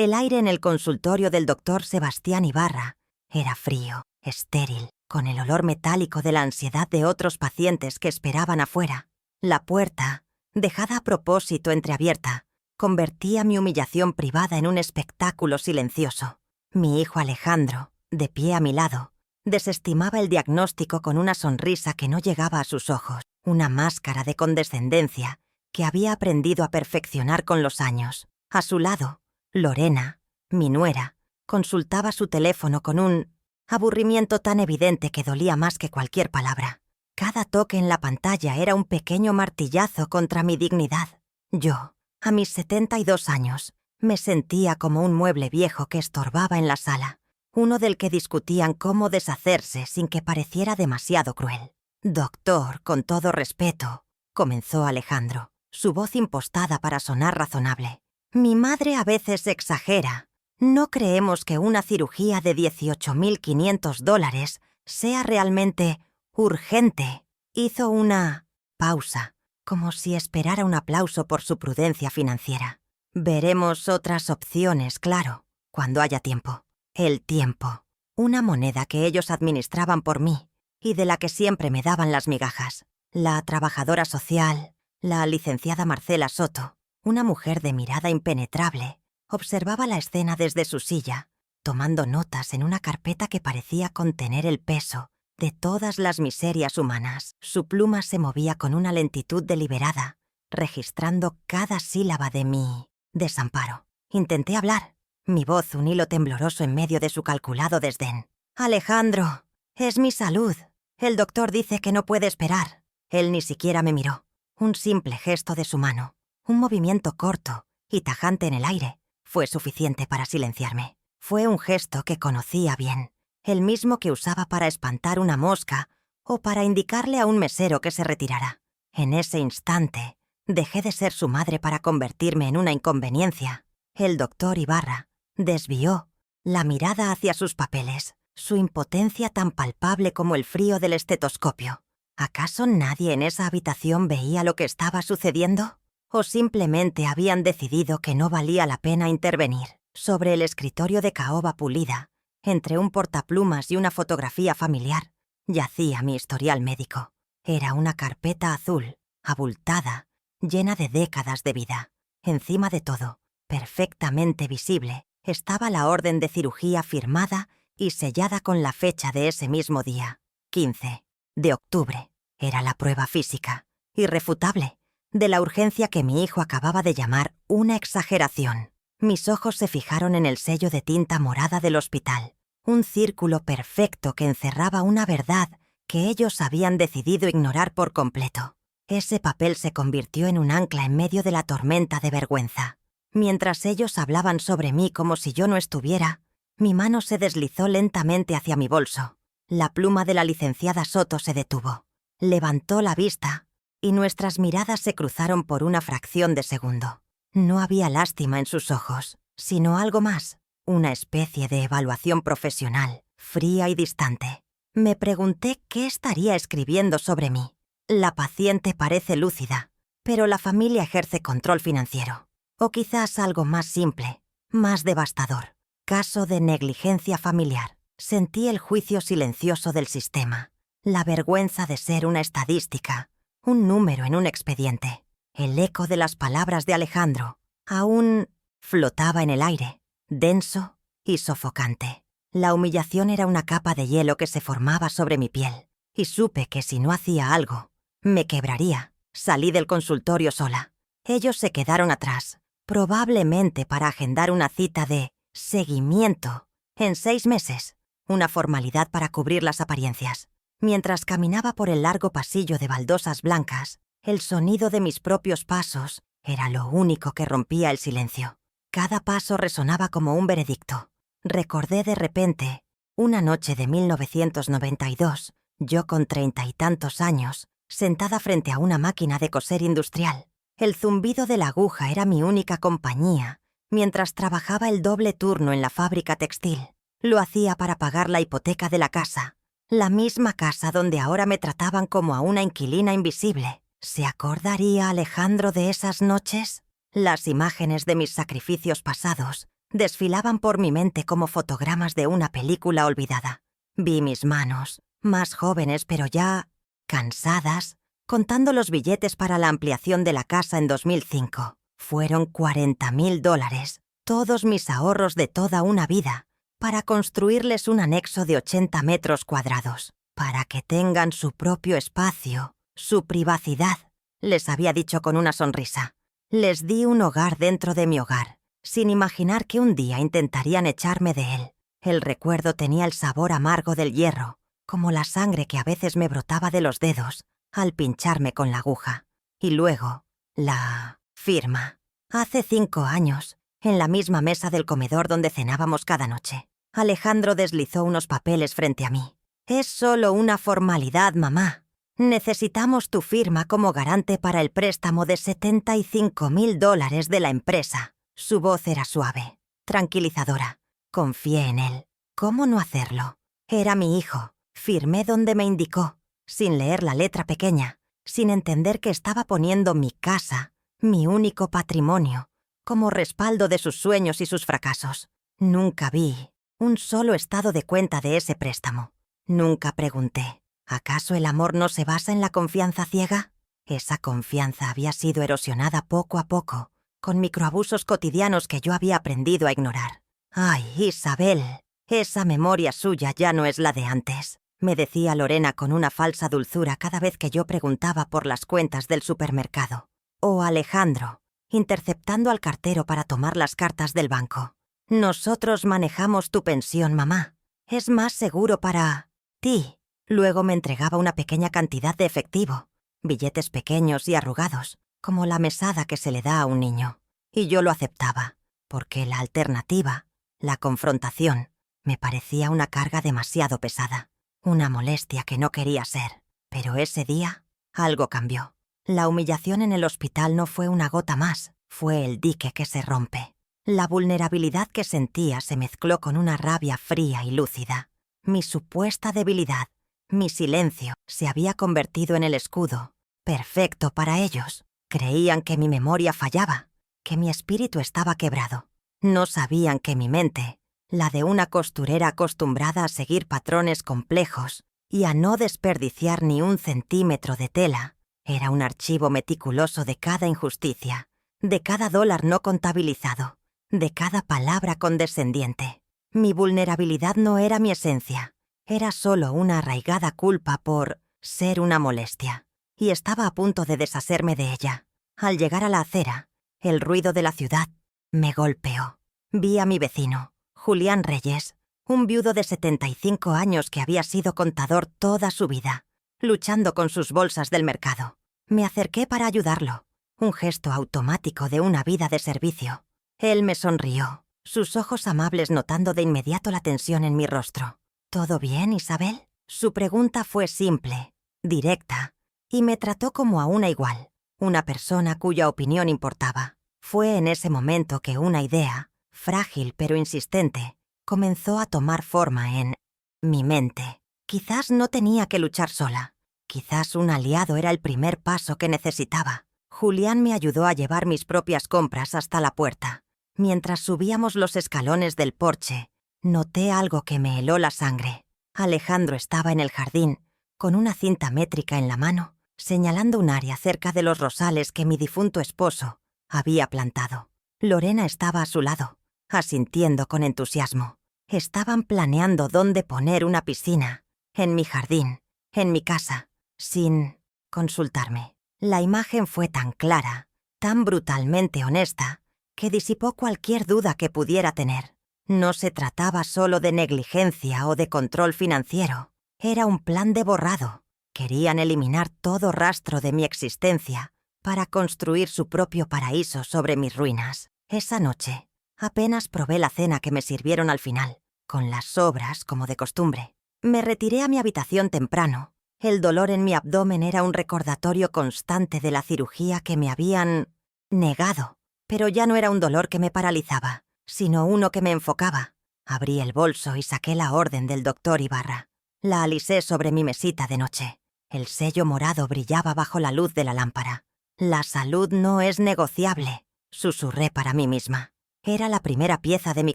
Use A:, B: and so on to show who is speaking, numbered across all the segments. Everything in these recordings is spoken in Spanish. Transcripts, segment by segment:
A: El aire en el consultorio del doctor Sebastián Ibarra era frío, estéril, con el olor metálico de la ansiedad de otros pacientes que esperaban afuera. La puerta, dejada a propósito entreabierta, convertía mi humillación privada en un espectáculo silencioso. Mi hijo Alejandro, de pie a mi lado, desestimaba el diagnóstico con una sonrisa que no llegaba a sus ojos, una máscara de condescendencia que había aprendido a perfeccionar con los años. A su lado, Lorena, mi nuera, consultaba su teléfono con un aburrimiento tan evidente que dolía más que cualquier palabra. Cada toque en la pantalla era un pequeño martillazo contra mi dignidad. Yo, a mis 72 años, me sentía como un mueble viejo que estorbaba en la sala, uno del que discutían cómo deshacerse sin que pareciera demasiado cruel. «Doctor, con todo respeto», comenzó Alejandro, su voz impostada para sonar razonable. «Mi madre a veces exagera. No creemos que una cirugía de $18.500 sea realmente urgente». Hizo una pausa, como si esperara un aplauso por su prudencia financiera. «Veremos otras opciones, claro, cuando haya tiempo». El tiempo, una moneda que ellos administraban por mí y de la que siempre me daban las migajas. La trabajadora social, la licenciada Marcela Soto, una mujer de mirada impenetrable, observaba la escena desde su silla, tomando notas en una carpeta que parecía contener el peso de todas las miserias humanas. Su pluma se movía con una lentitud deliberada, registrando cada sílaba de mi desamparo. Intenté hablar, mi voz un hilo tembloroso en medio de su calculado desdén. «Alejandro, es mi salud. El doctor dice que no puede esperar». Él ni siquiera me miró. Un simple gesto de su mano, un movimiento corto y tajante en el aire, fue suficiente para silenciarme. Fue un gesto que conocía bien, el mismo que usaba para espantar una mosca o para indicarle a un mesero que se retirara. En ese instante, dejé de ser su madre para convertirme en una inconveniencia. El doctor Ibarra desvió la mirada hacia sus papeles, su impotencia tan palpable como el frío del estetoscopio. ¿Acaso nadie en esa habitación veía lo que estaba sucediendo? ¿O simplemente habían decidido que no valía la pena intervenir? Sobre el escritorio de caoba pulida, entre un portaplumas y una fotografía familiar, yacía mi historial médico. Era una carpeta azul, abultada, llena de décadas de vida. Encima de todo, perfectamente visible, estaba la orden de cirugía firmada y sellada con la fecha de ese mismo día, 15 de octubre. Era la prueba física, irrefutable, de la urgencia que mi hijo acababa de llamar una exageración. Mis ojos se fijaron en el sello de tinta morada del hospital, un círculo perfecto que encerraba una verdad que ellos habían decidido ignorar por completo. Ese papel se convirtió en un ancla en medio de la tormenta de vergüenza. Mientras ellos hablaban sobre mí como si yo no estuviera, mi mano se deslizó lentamente hacia mi bolso. La pluma de la licenciada Soto se detuvo. Levantó la vista y nuestras miradas se cruzaron por una fracción de segundo. No había lástima en sus ojos, sino algo más, una especie de evaluación profesional, fría y distante. Me pregunté qué estaría escribiendo sobre mí. La paciente parece lúcida, pero la familia ejerce control financiero. O quizás algo más simple, más devastador. Caso de negligencia familiar. Sentí el juicio silencioso del sistema, la vergüenza de ser una estadística, un número en un expediente. El eco de las palabras de Alejandro aún flotaba en el aire, denso y sofocante. La humillación era una capa de hielo que se formaba sobre mi piel, y supe que si no hacía algo, me quebraría. Salí del consultorio sola. Ellos se quedaron atrás, probablemente para agendar una cita de seguimiento en 6 meses, una formalidad para cubrir las apariencias. Mientras caminaba por el largo pasillo de baldosas blancas, el sonido de mis propios pasos era lo único que rompía el silencio. Cada paso resonaba como un veredicto. Recordé de repente, una noche de 1992, yo con 30 y tantos años, sentada frente a una máquina de coser industrial. El zumbido de la aguja era mi única compañía, mientras trabajaba el doble turno en la fábrica textil. Lo hacía para pagar la hipoteca de la casa, la misma casa donde ahora me trataban como a una inquilina invisible. ¿Se acordaría Alejandro de esas noches? Las imágenes de mis sacrificios pasados Desfilaban por mi mente como fotogramas de una película olvidada. Vi mis manos, más jóvenes pero ya cansadas, contando los billetes para la ampliación de la casa en 2005. Fueron $40,000, todos mis ahorros de toda una vida, para construirles un anexo de 80 metros cuadrados, para que tengan su propio espacio, su privacidad, les había dicho con una sonrisa. Les di un hogar dentro de mi hogar, sin imaginar que un día intentarían echarme de él. El recuerdo tenía el sabor amargo del hierro, como la sangre que a veces me brotaba de los dedos al pincharme con la aguja. Y luego, la firma. Hace 5 años, en la misma mesa del comedor donde cenábamos cada noche, Alejandro deslizó unos papeles frente a mí. «Es solo una formalidad, mamá. Necesitamos tu firma como garante para el préstamo de $75,000 de la empresa». Su voz era suave, tranquilizadora. Confié en él. ¿Cómo no hacerlo? Era mi hijo. Firmé donde me indicó, sin leer la letra pequeña, sin entender que estaba poniendo mi casa, mi único patrimonio, como respaldo de sus sueños y sus fracasos. Nunca vi un solo estado de cuenta de ese préstamo. Nunca pregunté, ¿acaso el amor no se basa en la confianza ciega? Esa confianza había sido erosionada poco a poco, con microabusos cotidianos que yo había aprendido a ignorar. «Ay, Isabel, esa memoria suya ya no es la de antes», me decía Lorena con una falsa dulzura cada vez que yo preguntaba por las cuentas del supermercado. O Alejandro, interceptando al cartero para tomar las cartas del banco. «Nosotros manejamos tu pensión, mamá. Es más seguro para ti». Luego me entregaba una pequeña cantidad de efectivo, billetes pequeños y arrugados, como la mesada que se le da a un niño. Y yo lo aceptaba, porque la alternativa, la confrontación, me parecía una carga demasiado pesada, una molestia que no quería ser. Pero ese día, algo cambió. La humillación en el hospital no fue una gota más, fue el dique que se rompe. La vulnerabilidad que sentía se mezcló con una rabia fría y lúcida. Mi supuesta debilidad, mi silencio, se había convertido en el escudo, perfecto para ellos. Creían que mi memoria fallaba, que mi espíritu estaba quebrado. No sabían que mi mente, la de una costurera acostumbrada a seguir patrones complejos y a no desperdiciar ni un centímetro de tela, era un archivo meticuloso de cada injusticia, de cada dólar no contabilizado, de cada palabra condescendiente. Mi vulnerabilidad no era mi esencia, era solo una arraigada culpa por ser una molestia, y estaba a punto de deshacerme de ella. Al llegar a la acera, el ruido de la ciudad me golpeó. Vi a mi vecino, Julián Reyes, un viudo de 75 años que había sido contador toda su vida, luchando con sus bolsas del mercado. Me acerqué para ayudarlo, un gesto automático de una vida de servicio. Él me sonrió, sus ojos amables notando de inmediato la tensión en mi rostro. «¿Todo bien, Isabel?» Su pregunta fue simple, directa, y me trató como a una igual, una persona cuya opinión importaba. Fue en ese momento que una idea, frágil pero insistente, comenzó a tomar forma en mi mente. Quizás no tenía que luchar sola. Quizás un aliado era el primer paso que necesitaba. Julián me ayudó a llevar mis propias compras hasta la puerta. Mientras subíamos los escalones del porche, noté algo que me heló la sangre. Alejandro estaba en el jardín, con una cinta métrica en la mano, señalando un área cerca de los rosales que mi difunto esposo había plantado. Lorena estaba a su lado, asintiendo con entusiasmo. Estaban planeando dónde poner una piscina, en mi jardín, en mi casa, sin consultarme. La imagen fue tan clara, tan brutalmente honesta, que disipó cualquier duda que pudiera tener. No se trataba solo de negligencia o de control financiero. Era un plan de borrado. Querían eliminar todo rastro de mi existencia para construir su propio paraíso sobre mis ruinas. Esa noche, apenas probé la cena que me sirvieron al final, con las sobras como de costumbre. Me retiré a mi habitación temprano. El dolor en mi abdomen era un recordatorio constante de la cirugía que me habían negado. Pero ya no era un dolor que me paralizaba, sino uno que me enfocaba. Abrí el bolso y saqué la orden del doctor Ibarra. La alisé sobre mi mesita de noche. El sello morado brillaba bajo la luz de la lámpara. «La salud no es negociable», susurré para mí misma. Era la primera pieza de mi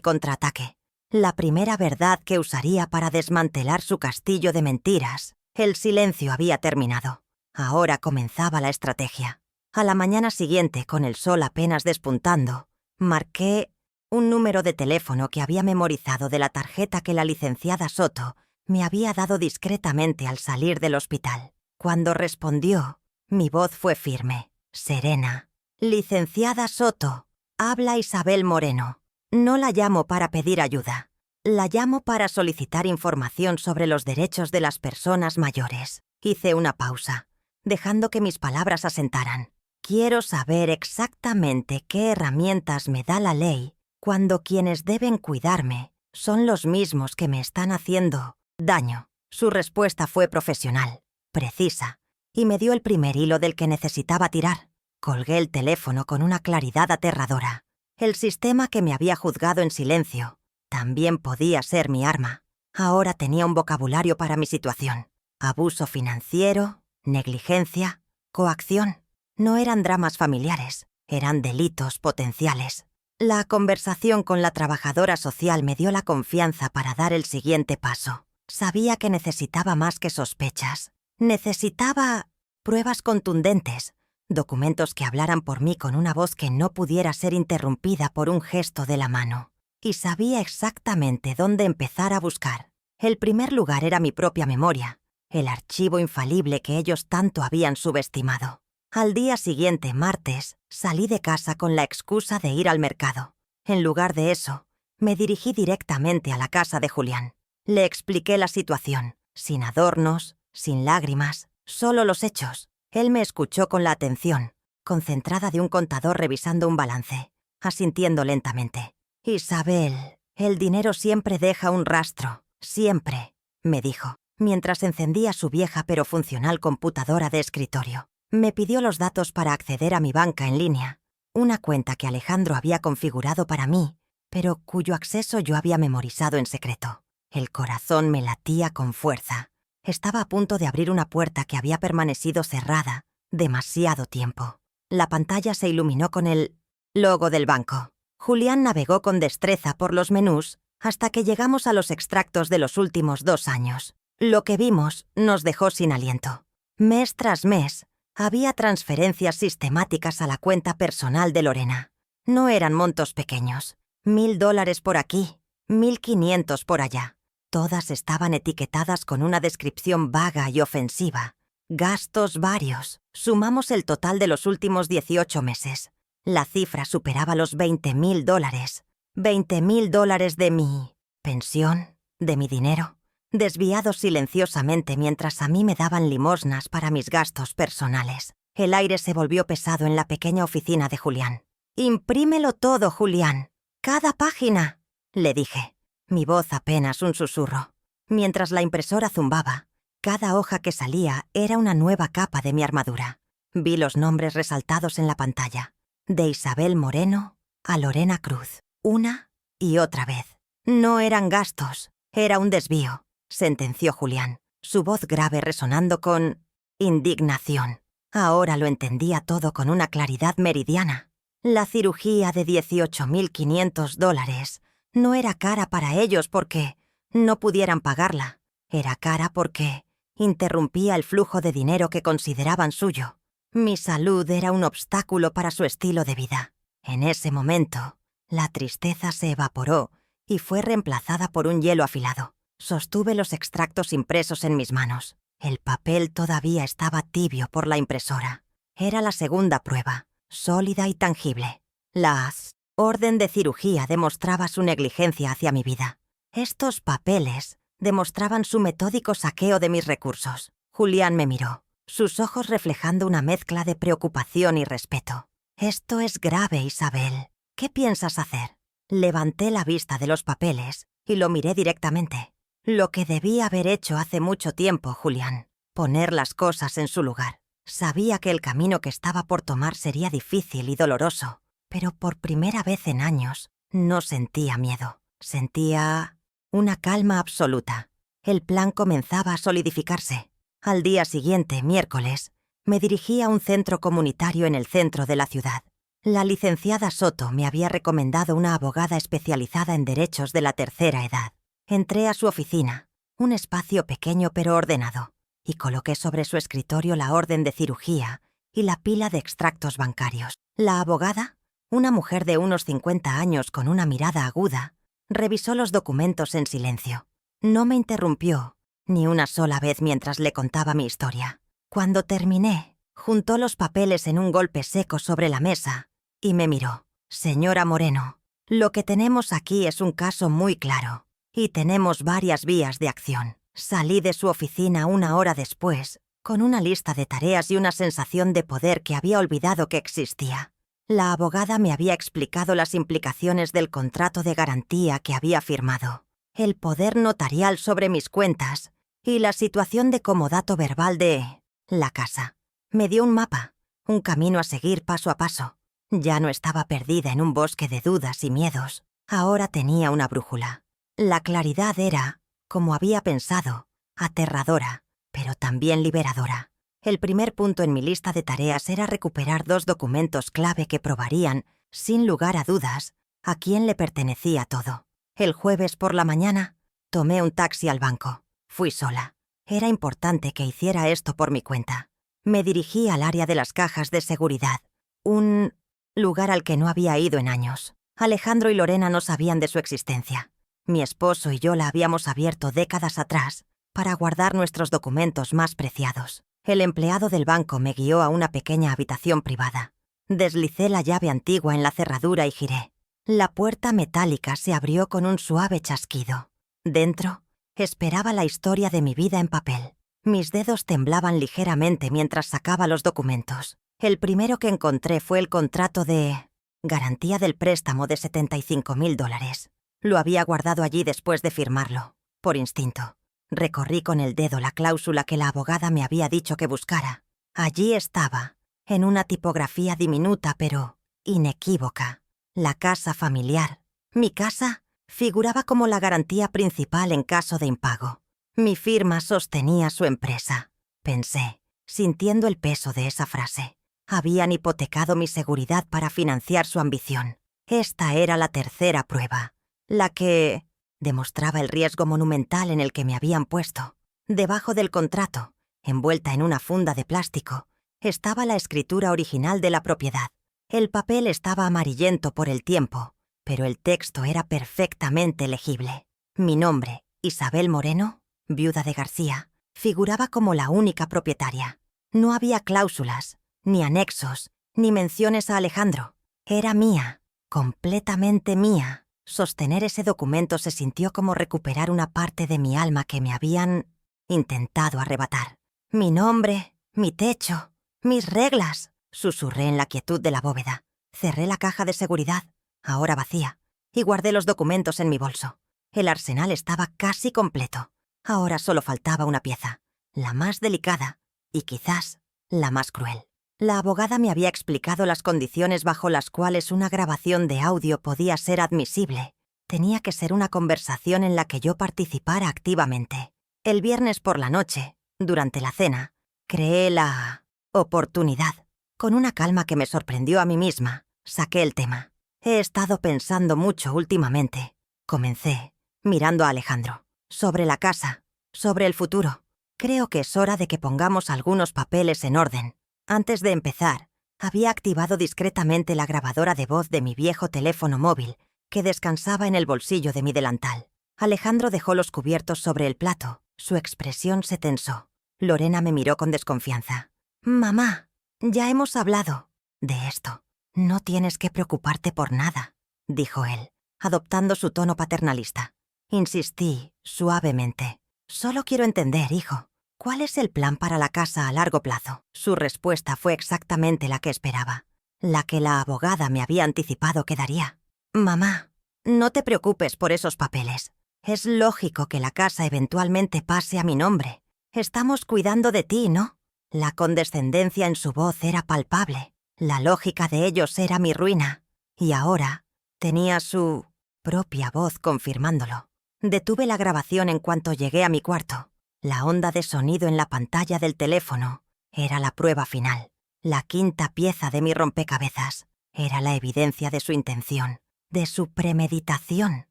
A: contraataque. La primera verdad que usaría para desmantelar su castillo de mentiras. El silencio había terminado. Ahora comenzaba la estrategia. A la mañana siguiente, con el sol apenas despuntando, marqué un número de teléfono que había memorizado de la tarjeta que la licenciada Soto me había dado discretamente al salir del hospital. Cuando respondió, mi voz fue firme, serena. «Licenciada Soto, habla Isabel Moreno. No la llamo para pedir ayuda. La llamo para solicitar información sobre los derechos de las personas mayores». Hice una pausa, dejando que mis palabras asentaran. Quiero saber exactamente qué herramientas me da la ley cuando quienes deben cuidarme son los mismos que me están haciendo daño. Su respuesta fue profesional, precisa, y me dio el primer hilo del que necesitaba tirar. Colgué el teléfono con una claridad aterradora. El sistema que me había juzgado en silencio también podía ser mi arma. Ahora tenía un vocabulario para mi situación. Abuso financiero, negligencia, coacción. No eran dramas familiares, eran delitos potenciales. La conversación con la trabajadora social me dio la confianza para dar el siguiente paso. Sabía que necesitaba más que sospechas. Necesitaba pruebas contundentes, documentos que hablaran por mí con una voz que no pudiera ser interrumpida por un gesto de la mano. Y sabía exactamente dónde empezar a buscar. El primer lugar era mi propia memoria, el archivo infalible que ellos tanto habían subestimado. Al día siguiente, martes, salí de casa con la excusa de ir al mercado. En lugar de eso, me dirigí directamente a la casa de Julián. Le expliqué la situación, sin adornos, sin lágrimas, solo los hechos. Él me escuchó con la atención, concentrada de un contador revisando un balance, asintiendo lentamente. «Isabel, el dinero siempre deja un rastro, siempre», me dijo, mientras encendía su vieja pero funcional computadora de escritorio. Me pidió los datos para acceder a mi banca en línea, una cuenta que Alejandro había configurado para mí, pero cuyo acceso yo había memorizado en secreto. El corazón me latía con fuerza. Estaba a punto de abrir una puerta que había permanecido cerrada demasiado tiempo. La pantalla se iluminó con el logo del banco. Julián navegó con destreza por los menús hasta que llegamos a los extractos de los últimos 2 años. Lo que vimos nos dejó sin aliento. Mes tras mes, había transferencias sistemáticas a la cuenta personal de Lorena. No eran montos pequeños. $1,000 por aquí, 1,500 por allá. Todas estaban etiquetadas con una descripción vaga y ofensiva. Gastos varios. Sumamos el total de los últimos 18 meses. La cifra superaba los $20,000. $20,000 de mi pensión, de mi dinero, desviados silenciosamente mientras a mí me daban limosnas para mis gastos personales. El aire se volvió pesado en la pequeña oficina de Julián. «Imprímelo todo, Julián. Cada página», le dije. Mi voz apenas un susurro. Mientras la impresora zumbaba, cada hoja que salía era una nueva capa de mi armadura. Vi los nombres resaltados en la pantalla. De Isabel Moreno a Lorena Cruz. Una y otra vez. No eran gastos, era un desvío, sentenció Julián, su voz grave resonando con indignación. Ahora lo entendía todo con una claridad meridiana. La cirugía de $18,500 no era cara para ellos porque no pudieran pagarla. Era cara porque interrumpía el flujo de dinero que consideraban suyo. Mi salud era un obstáculo para su estilo de vida. En ese momento, la tristeza se evaporó y fue reemplazada por un hielo afilado. Sostuve los extractos impresos en mis manos. El papel todavía estaba tibio por la impresora. Era la segunda prueba, sólida y tangible. La orden de cirugía demostraba su negligencia hacia mi vida. Estos papeles demostraban su metódico saqueo de mis recursos. Julián me miró, sus ojos reflejando una mezcla de preocupación y respeto. «Esto es grave, Isabel. ¿Qué piensas hacer?» Levanté la vista de los papeles y lo miré directamente. Lo que debí haber hecho hace mucho tiempo, Julián. Poner las cosas en su lugar. Sabía que el camino que estaba por tomar sería difícil y doloroso, pero por primera vez en años no sentía miedo. Sentía una calma absoluta. El plan comenzaba a solidificarse. Al día siguiente, miércoles, me dirigí a un centro comunitario en el centro de la ciudad. La licenciada Soto me había recomendado una abogada especializada en derechos de la tercera edad. Entré a su oficina, un espacio pequeño pero ordenado, y coloqué sobre su escritorio la orden de cirugía y la pila de extractos bancarios. La abogada, una mujer de unos 50 años con una mirada aguda, revisó los documentos en silencio. No me interrumpió ni una sola vez mientras le contaba mi historia. Cuando terminé, juntó los papeles en un golpe seco sobre la mesa y me miró. «Señora Moreno, lo que tenemos aquí es un caso muy claro y tenemos varias vías de acción». Salí de su oficina una hora después, con una lista de tareas y una sensación de poder que había olvidado que existía. La abogada me había explicado las implicaciones del contrato de garantía que había firmado, el poder notarial sobre mis cuentas y la situación de comodato verbal de la casa. Me dio un mapa, un camino a seguir paso a paso. Ya no estaba perdida en un bosque de dudas y miedos. Ahora tenía una brújula. La claridad era, como había pensado, aterradora, pero también liberadora. El primer punto en mi lista de tareas era recuperar 2 documentos clave que probarían, sin lugar a dudas, a quién le pertenecía todo. El jueves por la mañana, tomé un taxi al banco. Fui sola. Era importante que hiciera esto por mi cuenta. Me dirigí al área de las cajas de seguridad, un lugar al que no había ido en años. Alejandro y Lorena no sabían de su existencia. Mi esposo y yo la habíamos abierto décadas atrás para guardar nuestros documentos más preciados. El empleado del banco me guió a una pequeña habitación privada. Deslicé la llave antigua en la cerradura y giré. La puerta metálica se abrió con un suave chasquido. Dentro, esperaba la historia de mi vida en papel. Mis dedos temblaban ligeramente mientras sacaba los documentos. El primero que encontré fue el contrato de garantía del préstamo de $75,000. Lo había guardado allí después de firmarlo, por instinto. Recorrí con el dedo la cláusula que la abogada me había dicho que buscara. Allí estaba, en una tipografía diminuta pero inequívoca. La casa familiar. Mi casa figuraba como la garantía principal en caso de impago. Mi firma sostenía su empresa. Pensé, sintiendo el peso de esa frase. Habían hipotecado mi seguridad para financiar su ambición. Esta era la tercera prueba, la que demostraba el riesgo monumental en el que me habían puesto. Debajo del contrato, envuelta en una funda de plástico, estaba la escritura original de la propiedad. El papel estaba amarillento por el tiempo, pero el texto era perfectamente legible. Mi nombre, Isabel Moreno, viuda de García, figuraba como la única propietaria. No había cláusulas, ni anexos, ni menciones a Alejandro. Era mía, completamente mía. Sostener ese documento se sintió como recuperar una parte de mi alma que me habían intentado arrebatar. Mi nombre, mi techo, mis reglas, susurré en la quietud de la bóveda. Cerré la caja de seguridad, ahora vacía, y guardé los documentos en mi bolso. El arsenal estaba casi completo. Ahora solo faltaba una pieza, la más delicada y quizás la más cruel. La abogada me había explicado las condiciones bajo las cuales una grabación de audio podía ser admisible. Tenía que ser una conversación en la que yo participara activamente. El viernes por la noche, durante la cena, creé la oportunidad. Con una calma que me sorprendió a mí misma, saqué el tema. He estado pensando mucho últimamente. Comencé, mirando a Alejandro. Sobre la casa, sobre el futuro. Creo que es hora de que pongamos algunos papeles en orden. Antes de empezar, había activado discretamente la grabadora de voz de mi viejo teléfono móvil, que descansaba en el bolsillo de mi delantal. Alejandro dejó los cubiertos sobre el plato. Su expresión se tensó. Lorena me miró con desconfianza. «Mamá, ya hemos hablado de esto. No tienes que preocuparte por nada», dijo él, adoptando su tono paternalista. Insistí, suavemente. «Solo quiero entender, hijo. ¿Cuál es el plan para la casa a largo plazo?» Su respuesta fue exactamente la que esperaba, la que la abogada me había anticipado que daría. «Mamá, no te preocupes por esos papeles. Es lógico que la casa eventualmente pase a mi nombre. Estamos cuidando de ti, ¿no?» La condescendencia en su voz era palpable. La lógica de ellos era mi ruina. Y ahora tenía su propia voz confirmándolo. Detuve la grabación en cuanto llegué a mi cuarto. La onda de sonido en la pantalla del teléfono era la prueba final, la quinta pieza de mi rompecabezas. Era la evidencia de su intención, de su premeditación.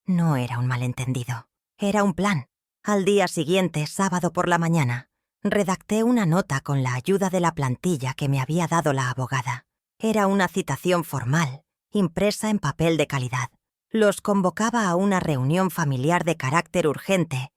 A: No era un malentendido. Era un plan. Al día siguiente, sábado por la mañana, redacté una nota con la ayuda de la plantilla que me había dado la abogada. Era una citación formal, impresa en papel de calidad. Los convocaba a una reunión familiar de carácter urgente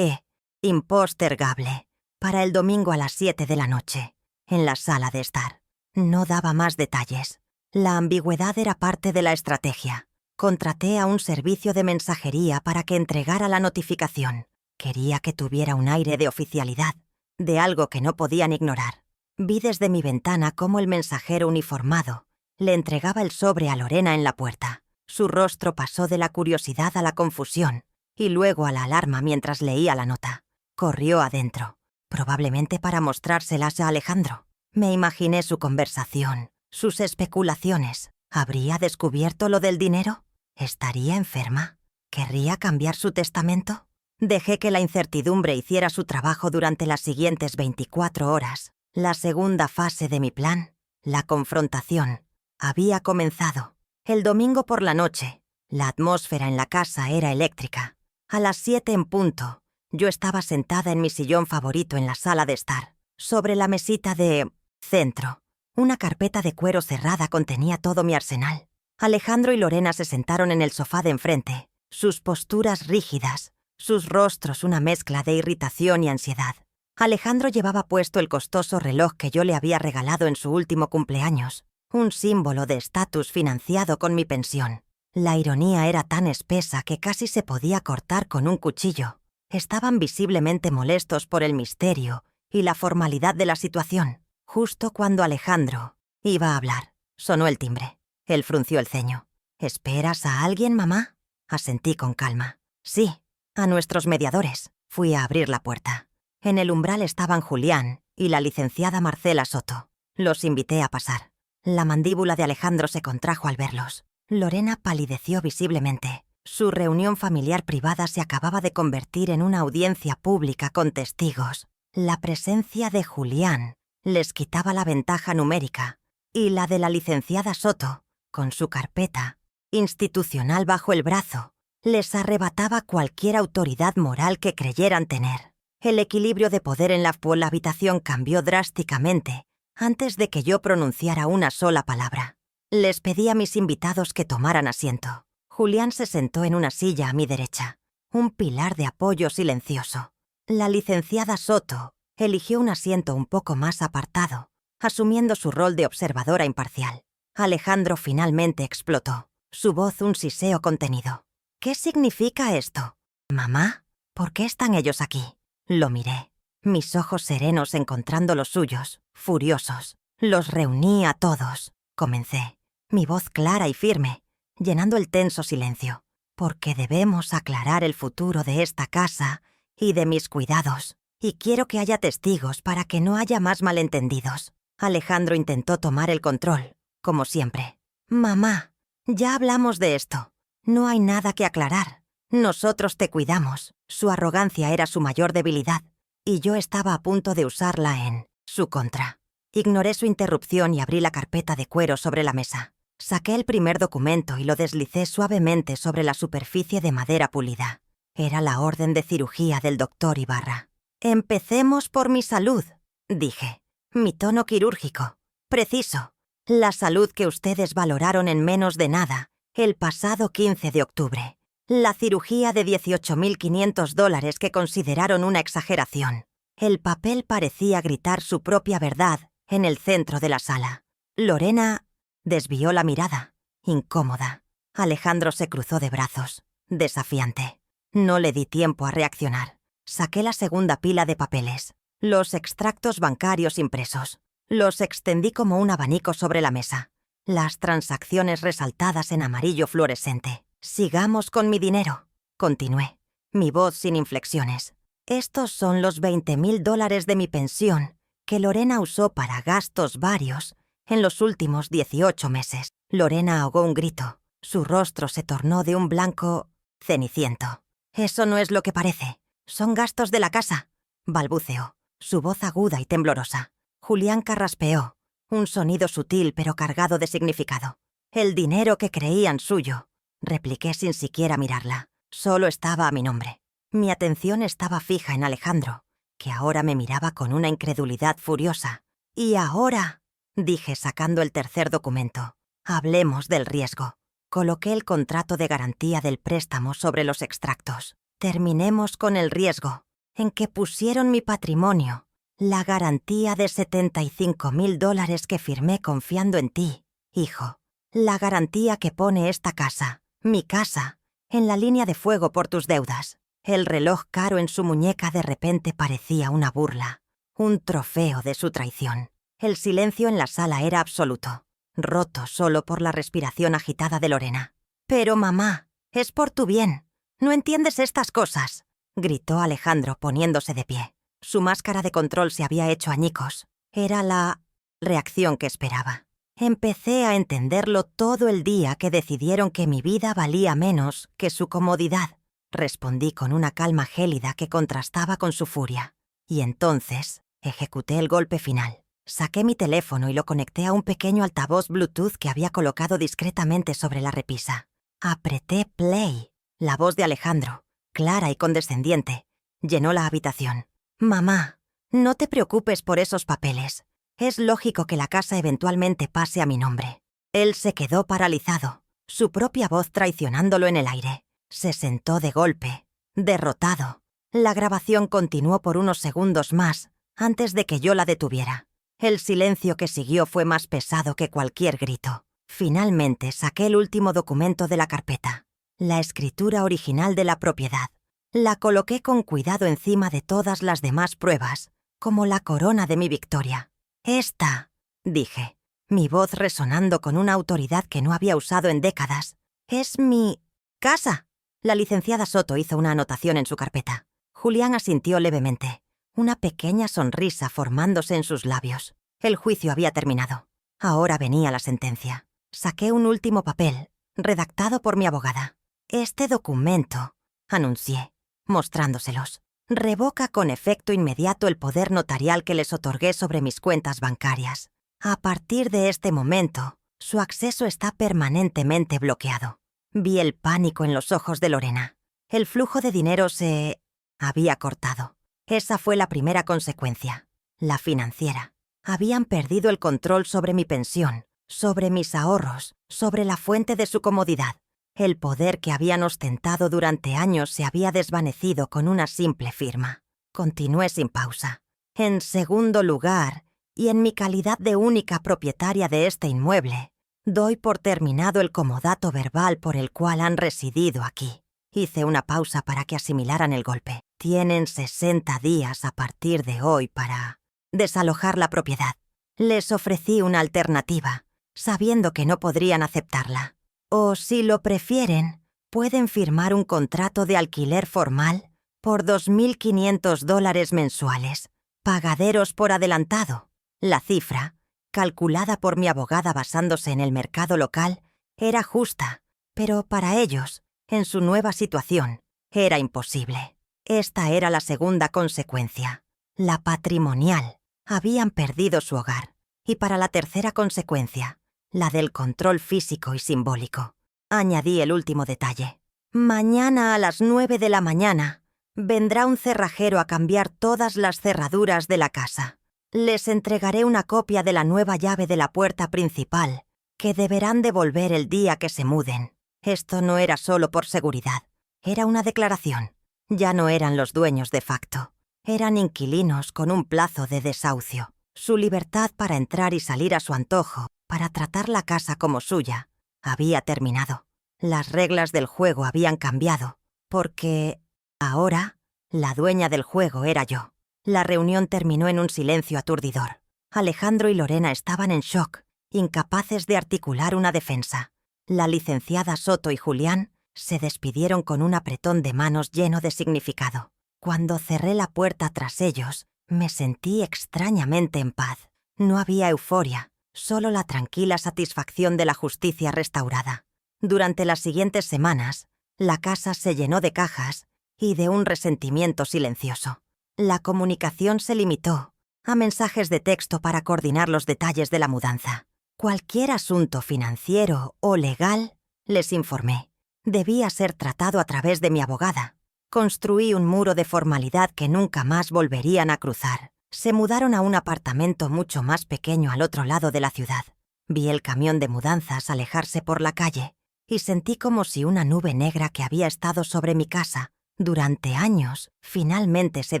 A: impostergable, para el domingo a las 7 de la noche, en la sala de estar. No daba más detalles. La ambigüedad era parte de la estrategia. Contraté a un servicio de mensajería para que entregara la notificación. Quería que tuviera un aire de oficialidad, de algo que no podían ignorar. Vi desde mi ventana cómo el mensajero uniformado le entregaba el sobre a Lorena en la puerta. Su rostro pasó de la curiosidad a la confusión y luego a la alarma mientras leía la nota. Corrió adentro, probablemente para mostrárselas a Alejandro. Me imaginé su conversación, sus especulaciones. ¿Habría descubierto lo del dinero? ¿Estaría enferma? ¿Querría cambiar su testamento? Dejé que la incertidumbre hiciera su trabajo durante las siguientes 24 horas. La segunda fase de mi plan, la confrontación, había comenzado. El domingo por la noche, la atmósfera en la casa era eléctrica. A las 7 en punto, yo estaba sentada en mi sillón favorito en la sala de estar. Sobre la mesita de centro, una carpeta de cuero cerrada contenía todo mi arsenal. Alejandro y Lorena se sentaron en el sofá de enfrente, sus posturas rígidas, sus rostros una mezcla de irritación y ansiedad. Alejandro llevaba puesto el costoso reloj que yo le había regalado en su último cumpleaños, un símbolo de estatus financiado con mi pensión. La ironía era tan espesa que casi se podía cortar con un cuchillo. Estaban visiblemente molestos por el misterio y la formalidad de la situación. Justo cuando Alejandro iba a hablar, sonó el timbre. Él frunció el ceño. ¿Esperas a alguien, mamá? Asentí con calma. Sí, a nuestros mediadores. Fui a abrir la puerta. En el umbral estaban Julián y la licenciada Marcela Soto. Los invité a pasar. La mandíbula de Alejandro se contrajo al verlos. Lorena palideció visiblemente. Su reunión familiar privada se acababa de convertir en una audiencia pública con testigos. La presencia de Julián les quitaba la ventaja numérica, y la de la licenciada Soto, con su carpeta institucional bajo el brazo, les arrebataba cualquier autoridad moral que creyeran tener. El equilibrio de poder en la habitación cambió drásticamente antes de que yo pronunciara una sola palabra. Les pedí a mis invitados que tomaran asiento. Julián se sentó en una silla a mi derecha, un pilar de apoyo silencioso. La licenciada Soto eligió un asiento un poco más apartado, asumiendo su rol de observadora imparcial. Alejandro finalmente explotó, su voz un siseo contenido. ¿Qué significa esto? ¿Mamá? ¿Por qué están ellos aquí? Lo miré, mis ojos serenos encontrando los suyos, furiosos. Los reuní a todos, comencé, mi voz clara y firme, llenando el tenso silencio, porque debemos aclarar el futuro de esta casa y de mis cuidados, y quiero que haya testigos para que no haya más malentendidos. Alejandro intentó tomar el control, como siempre. Mamá, ya hablamos de esto. No hay nada que aclarar. Nosotros te cuidamos. Su arrogancia era su mayor debilidad, y yo estaba a punto de usarla en su contra. Ignoré su interrupción y abrí la carpeta de cuero sobre la mesa. Saqué el primer documento y lo deslicé suavemente sobre la superficie de madera pulida. Era la orden de cirugía del doctor Ibarra. «Empecemos por mi salud», dije. Mi tono quirúrgico. Preciso. La salud que ustedes valoraron en menos de nada el pasado 15 de octubre. La cirugía de $18.500 que consideraron una exageración. El papel parecía gritar su propia verdad en el centro de la sala. Lorena desvió la mirada, incómoda. Alejandro se cruzó de brazos, desafiante. No le di tiempo a reaccionar. Saqué la segunda pila de papeles, los extractos bancarios impresos. Los extendí como un abanico sobre la mesa. Las transacciones resaltadas en amarillo fluorescente. «Sigamos con mi dinero», continué, mi voz sin inflexiones. «Estos son los $20.000 de mi pensión que Lorena usó para gastos varios en los últimos 18 meses. Lorena ahogó un grito. Su rostro se tornó de un blanco ceniciento. «Eso no es lo que parece. Son gastos de la casa», balbuceó, su voz aguda y temblorosa. Julián carraspeó, un sonido sutil pero cargado de significado. El dinero que creían suyo, repliqué sin siquiera mirarla. Solo estaba a mi nombre. Mi atención estaba fija en Alejandro, que ahora me miraba con una incredulidad furiosa. «Y ahora», dije sacando el tercer documento, «hablemos del riesgo». Coloqué el contrato de garantía del préstamo sobre los extractos. Terminemos con el riesgo, en que pusieron mi patrimonio, la garantía de $75,000 que firmé confiando en ti, hijo. La garantía que pone esta casa, mi casa, en la línea de fuego por tus deudas. El reloj caro en su muñeca de repente parecía una burla, un trofeo de su traición. El silencio en la sala era absoluto, roto solo por la respiración agitada de Lorena. «Pero mamá, es por tu bien. No entiendes estas cosas», gritó Alejandro poniéndose de pie. Su máscara de control se había hecho añicos. Era la reacción que esperaba. Empecé a entenderlo todo el día que decidieron que mi vida valía menos que su comodidad. Respondí con una calma gélida que contrastaba con su furia. Y entonces ejecuté el golpe final. Saqué mi teléfono y lo conecté a un pequeño altavoz Bluetooth que había colocado discretamente sobre la repisa. Apreté play. La voz de Alejandro, clara y condescendiente, llenó la habitación. «Mamá, no te preocupes por esos papeles. Es lógico que la casa eventualmente pase a mi nombre». Él se quedó paralizado, su propia voz traicionándolo en el aire. Se sentó de golpe, derrotado. La grabación continuó por unos segundos más antes de que yo la detuviera. El silencio que siguió fue más pesado que cualquier grito. Finalmente saqué el último documento de la carpeta, la escritura original de la propiedad. La coloqué con cuidado encima de todas las demás pruebas, como la corona de mi victoria. «Esta», dije, mi voz resonando con una autoridad que no había usado en décadas, «es mi casa». La licenciada Soto hizo una anotación en su carpeta. Julián asintió levemente, una pequeña sonrisa formándose en sus labios. El juicio había terminado. Ahora venía la sentencia. Saqué un último papel, redactado por mi abogada. «Este documento», anuncié, mostrándoselos, «revoca con efecto inmediato el poder notarial que les otorgué sobre mis cuentas bancarias. A partir de este momento, su acceso está permanentemente bloqueado». Vi el pánico en los ojos de Lorena. El flujo de dinero se había cortado. Esa fue la primera consecuencia, la financiera. Habían perdido el control sobre mi pensión, sobre mis ahorros, sobre la fuente de su comodidad. El poder que habían ostentado durante años se había desvanecido con una simple firma. Continué sin pausa. «En segundo lugar, y en mi calidad de única propietaria de este inmueble, doy por terminado el comodato verbal por el cual han residido aquí». Hice una pausa para que asimilaran el golpe. «Tienen 60 días a partir de hoy para desalojar la propiedad». Les ofrecí una alternativa, sabiendo que no podrían aceptarla. «O si lo prefieren, pueden firmar un contrato de alquiler formal por $2,500 mensuales, pagaderos por adelantado». La cifra, calculada por mi abogada basándose en el mercado local, era justa, pero para ellos, en su nueva situación, era imposible. Esta era la segunda consecuencia, la patrimonial. Habían perdido su hogar. Y para la tercera consecuencia, la del control físico y simbólico, añadí el último detalle. «Mañana a las 9 de la mañana vendrá un cerrajero a cambiar todas las cerraduras de la casa. Les entregaré una copia de la nueva llave de la puerta principal, que deberán devolver el día que se muden». Esto no era solo por seguridad, era una declaración. Ya no eran los dueños de facto, eran inquilinos con un plazo de desahucio. Su libertad para entrar y salir a su antojo, para tratar la casa como suya, había terminado. Las reglas del juego habían cambiado, porque ahora la dueña del juego era yo. La reunión terminó en un silencio aturdidor. Alejandro y Lorena estaban en shock, incapaces de articular una defensa. La licenciada Soto y Julián se despidieron con un apretón de manos lleno de significado. Cuando cerré la puerta tras ellos, me sentí extrañamente en paz. No había euforia, solo la tranquila satisfacción de la justicia restaurada. Durante las siguientes semanas, la casa se llenó de cajas y de un resentimiento silencioso. La comunicación se limitó a mensajes de texto para coordinar los detalles de la mudanza. Cualquier asunto financiero o legal, les informé, debía ser tratado a través de mi abogada. Construí un muro de formalidad que nunca más volverían a cruzar. Se mudaron a un apartamento mucho más pequeño al otro lado de la ciudad. Vi el camión de mudanzas alejarse por la calle y sentí como si una nube negra que había estado sobre mi casa durante años finalmente se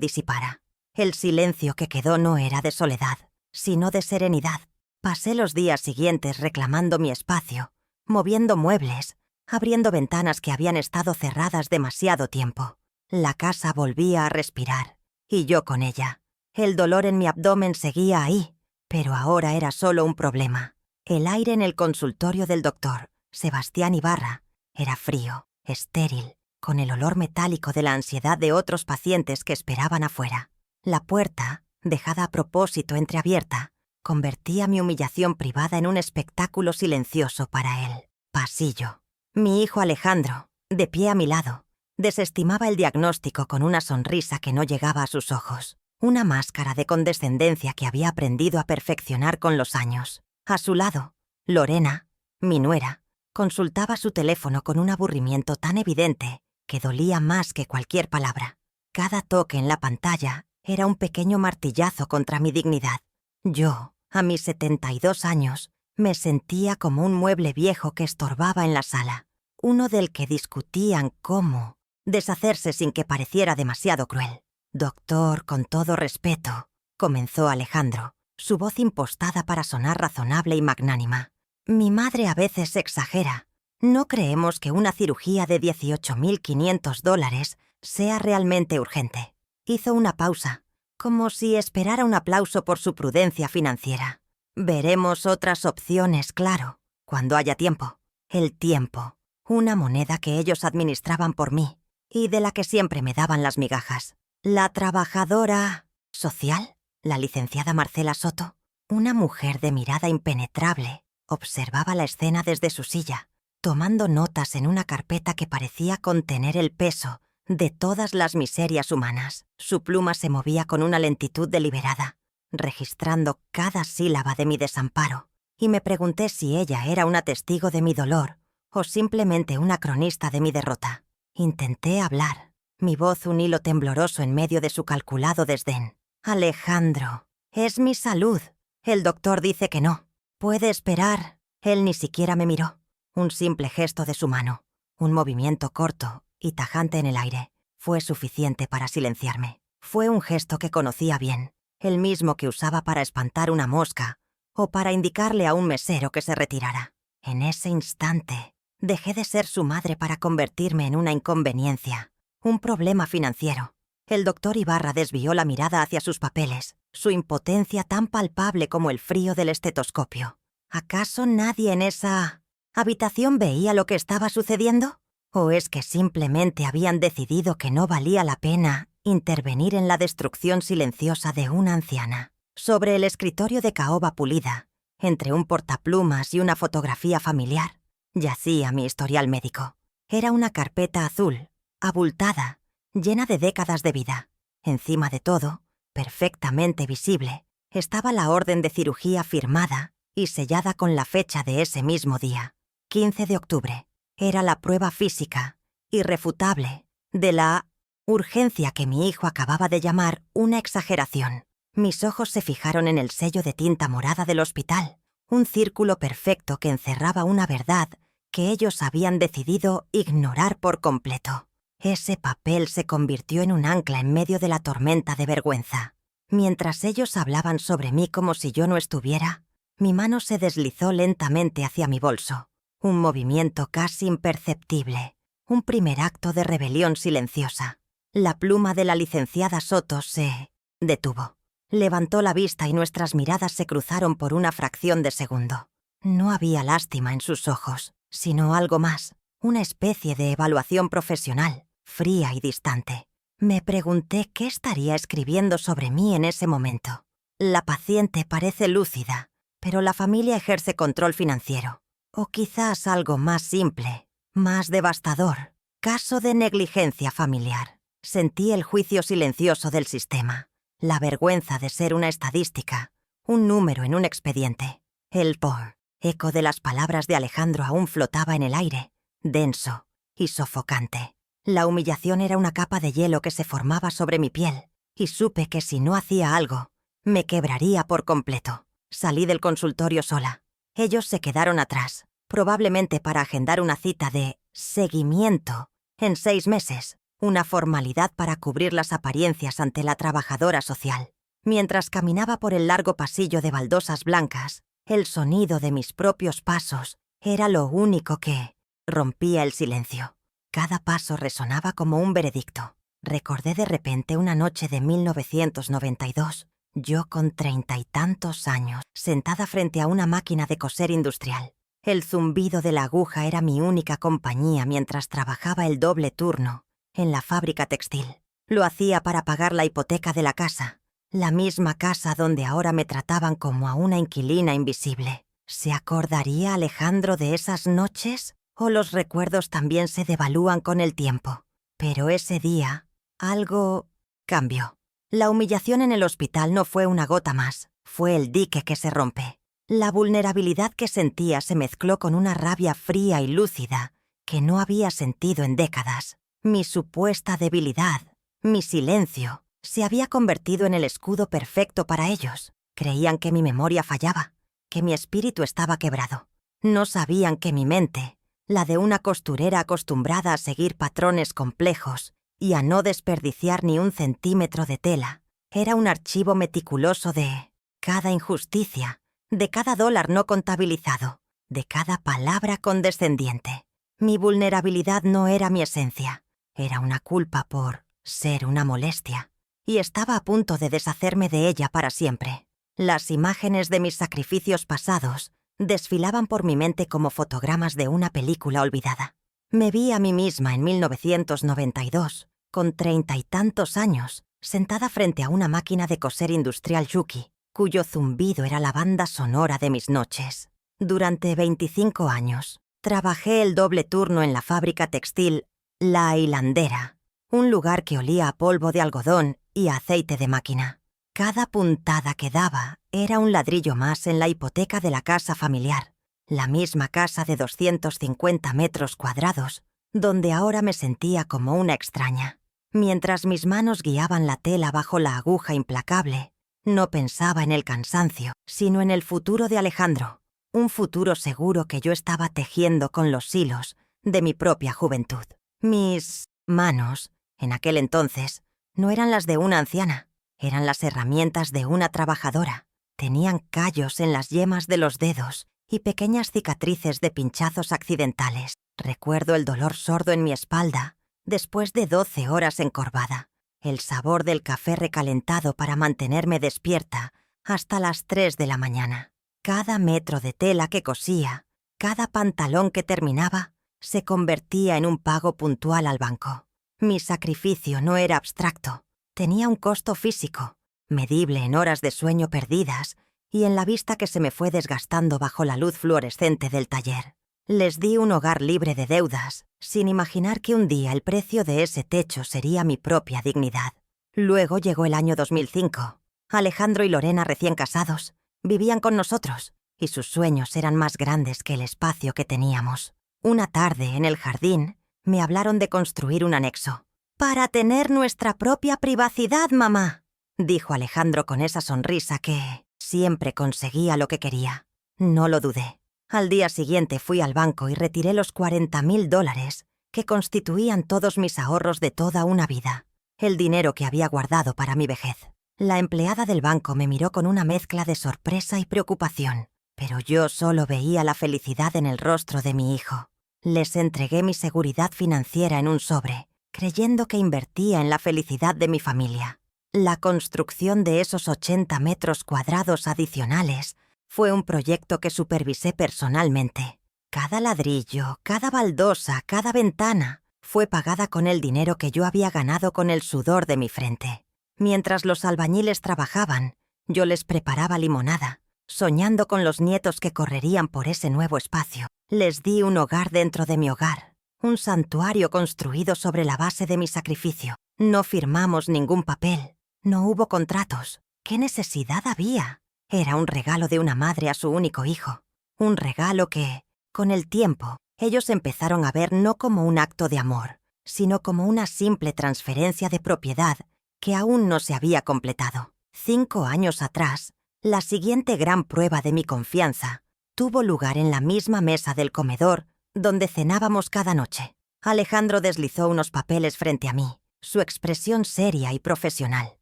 A: disipara. El silencio que quedó no era de soledad, sino de serenidad. Pasé los días siguientes reclamando mi espacio, moviendo muebles, abriendo ventanas que habían estado cerradas demasiado tiempo. La casa volvía a respirar, y yo con ella. El dolor en mi abdomen seguía ahí, pero ahora era solo un problema. El aire en el consultorio del doctor Sebastián Ibarra era frío, estéril, con el olor metálico de la ansiedad de otros pacientes que esperaban afuera. La puerta, dejada a propósito entreabierta, convertía mi humillación privada en un espectáculo silencioso para él. Pasillo. Mi hijo Alejandro, de pie a mi lado, desestimaba el diagnóstico con una sonrisa que no llegaba a sus ojos, una máscara de condescendencia que había aprendido a perfeccionar con los años. A su lado, Lorena, mi nuera, consultaba su teléfono con un aburrimiento tan evidente que dolía más que cualquier palabra. Cada toque en la pantalla era un pequeño martillazo contra mi dignidad. Yo, a mis 72 años, me sentía como un mueble viejo que estorbaba en la sala, uno del que discutían cómo deshacerse sin que pareciera demasiado cruel. «Doctor, con todo respeto», comenzó Alejandro, su voz impostada para sonar razonable y magnánima. «Mi madre a veces exagera. No creemos que una cirugía de $18.500 sea realmente urgente». Hizo una pausa, como si esperara un aplauso por su prudencia financiera. «Veremos otras opciones, claro, cuando haya tiempo». El tiempo, una moneda que ellos administraban por mí y de la que siempre me daban las migajas. La trabajadora social, la licenciada Marcela Soto, una mujer de mirada impenetrable, observaba la escena desde su silla, tomando notas en una carpeta que parecía contener el peso de todas las miserias humanas. Su pluma se movía con una lentitud deliberada, registrando cada sílaba de mi desamparo, y me pregunté si ella era una testigo de mi dolor o simplemente una cronista de mi derrota. Intenté hablar, mi voz un hilo tembloroso en medio de su calculado desdén. «Alejandro, es mi salud. El doctor dice que no. Puede esperar». Él ni siquiera me miró. Un simple gesto de su mano, un movimiento corto y tajante en el aire, fue suficiente para silenciarme. Fue un gesto que conocía bien, el mismo que usaba para espantar una mosca o para indicarle a un mesero que se retirara. En ese instante, dejé de ser su madre para convertirme en una inconveniencia, un problema financiero. El doctor Ibarra desvió la mirada hacia sus papeles, su impotencia tan palpable como el frío del estetoscopio. ¿Acaso nadie en esa habitación veía lo que estaba sucediendo? ¿O es que simplemente habían decidido que no valía la pena intervenir en la destrucción silenciosa de una anciana? Sobre el escritorio de caoba pulida, entre un portaplumas y una fotografía familiar, yacía mi historial médico. Era una carpeta azul, abultada, llena de décadas de vida. Encima de todo, perfectamente visible, estaba la orden de cirugía firmada y sellada con la fecha de ese mismo día, 15 de octubre. Era la prueba física, irrefutable, de la urgencia que mi hijo acababa de llamar una exageración. Mis ojos se fijaron en el sello de tinta morada del hospital, un círculo perfecto que encerraba una verdad que ellos habían decidido ignorar por completo. Ese papel se convirtió en un ancla en medio de la tormenta de vergüenza. Mientras ellos hablaban sobre mí como si yo no estuviera, mi mano se deslizó lentamente hacia mi bolso. Un movimiento casi imperceptible, un primer acto de rebelión silenciosa. La pluma de la licenciada Soto se detuvo. Levantó la vista y nuestras miradas se cruzaron por una fracción de segundo. No había lástima en sus ojos, sino algo más, una especie de evaluación profesional, fría y distante. Me pregunté qué estaría escribiendo sobre mí en ese momento. La paciente parece lúcida, pero la familia ejerce control financiero. O quizás algo más simple, más devastador. Caso de negligencia familiar. Sentí el juicio silencioso del sistema, la vergüenza de ser una estadística, un número en un expediente. El por eco de las palabras de Alejandro aún flotaba en el aire, denso y sofocante. La humillación era una capa de hielo que se formaba sobre mi piel, y supe que si no hacía algo, me quebraría por completo. Salí del consultorio sola. Ellos se quedaron atrás, probablemente para agendar una cita de seguimiento en 6 meses, una formalidad para cubrir las apariencias ante la trabajadora social. Mientras caminaba por el largo pasillo de baldosas blancas, el sonido de mis propios pasos era lo único que rompía el silencio. Cada paso resonaba como un veredicto. Recordé de repente una noche de 1992, yo con 30 y tantos años, sentada frente a una máquina de coser industrial. El zumbido de la aguja era mi única compañía mientras trabajaba el doble turno en la fábrica textil. Lo hacía para pagar la hipoteca de la casa, la misma casa donde ahora me trataban como a una inquilina invisible. ¿Se acordaría Alejandro de esas noches? ¿O los recuerdos también se devalúan con el tiempo? Pero ese día, algo cambió. La humillación en el hospital no fue una gota más, fue el dique que se rompe. La vulnerabilidad que sentía se mezcló con una rabia fría y lúcida que no había sentido en décadas. Mi supuesta debilidad, mi silencio, se había convertido en el escudo perfecto para ellos. Creían que mi memoria fallaba, que mi espíritu estaba quebrado. No sabían que mi mente, la de una costurera acostumbrada a seguir patrones complejos y a no desperdiciar ni un centímetro de tela, era un archivo meticuloso de cada injusticia, de cada dólar no contabilizado, de cada palabra condescendiente. Mi vulnerabilidad no era mi esencia, era una culpa por ser una molestia, y estaba a punto de deshacerme de ella para siempre. Las imágenes de mis sacrificios pasados desfilaban por mi mente como fotogramas de una película olvidada. Me vi a mí misma en 1992, con 30 y tantos años, sentada frente a una máquina de coser industrial Juki, cuyo zumbido era la banda sonora de mis noches. Durante 25 años, trabajé el doble turno en la fábrica textil La Hilandera, un lugar que olía a polvo de algodón y a aceite de máquina. Cada puntada que daba era un ladrillo más en la hipoteca de la casa familiar, la misma casa de 250 metros cuadrados, donde ahora me sentía como una extraña. Mientras mis manos guiaban la tela bajo la aguja implacable, no pensaba en el cansancio, sino en el futuro de Alejandro, un futuro seguro que yo estaba tejiendo con los hilos de mi propia juventud. Mis manos, en aquel entonces, no eran las de una anciana, eran las herramientas de una trabajadora. Tenían callos en las yemas de los dedos y pequeñas cicatrices de pinchazos accidentales. Recuerdo el dolor sordo en mi espalda después de 12 horas encorvada, el sabor del café recalentado para mantenerme despierta hasta las 3 de la mañana. Cada metro de tela que cosía, cada pantalón que terminaba, se convertía en un pago puntual al banco. Mi sacrificio no era abstracto, tenía un costo físico, medible en horas de sueño perdidas y en la vista que se me fue desgastando bajo la luz fluorescente del taller. Les di un hogar libre de deudas, sin imaginar que un día el precio de ese techo sería mi propia dignidad. Luego llegó el año 2005. Alejandro y Lorena, recién casados, vivían con nosotros, y sus sueños eran más grandes que el espacio que teníamos. Una tarde, en el jardín, me hablaron de construir un anexo. «Para tener nuestra propia privacidad, mamá», dijo Alejandro con esa sonrisa que siempre conseguía lo que quería. No lo dudé. Al día siguiente fui al banco y retiré los $40,000 que constituían todos mis ahorros de toda una vida, el dinero que había guardado para mi vejez. La empleada del banco me miró con una mezcla de sorpresa y preocupación, pero yo solo veía la felicidad en el rostro de mi hijo. Les entregué mi seguridad financiera en un sobre, creyendo que invertía en la felicidad de mi familia. La construcción de esos 80 metros cuadrados adicionales fue un proyecto que supervisé personalmente. Cada ladrillo, cada baldosa, cada ventana fue pagada con el dinero que yo había ganado con el sudor de mi frente. Mientras los albañiles trabajaban, yo les preparaba limonada, soñando con los nietos que correrían por ese nuevo espacio. Les di un hogar dentro de mi hogar, un santuario construido sobre la base de mi sacrificio. No firmamos ningún papel, no hubo contratos. ¿Qué necesidad había? Era un regalo de una madre a su único hijo, Un regalo que, con el tiempo, ellos empezaron a ver no como un acto de amor, sino como una simple transferencia de propiedad que aún no se había completado. 5 años atrás, la siguiente gran prueba de mi confianza tuvo lugar en la misma mesa del comedor donde cenábamos cada noche. Alejandro deslizó unos papeles frente a mí, su expresión seria y profesional.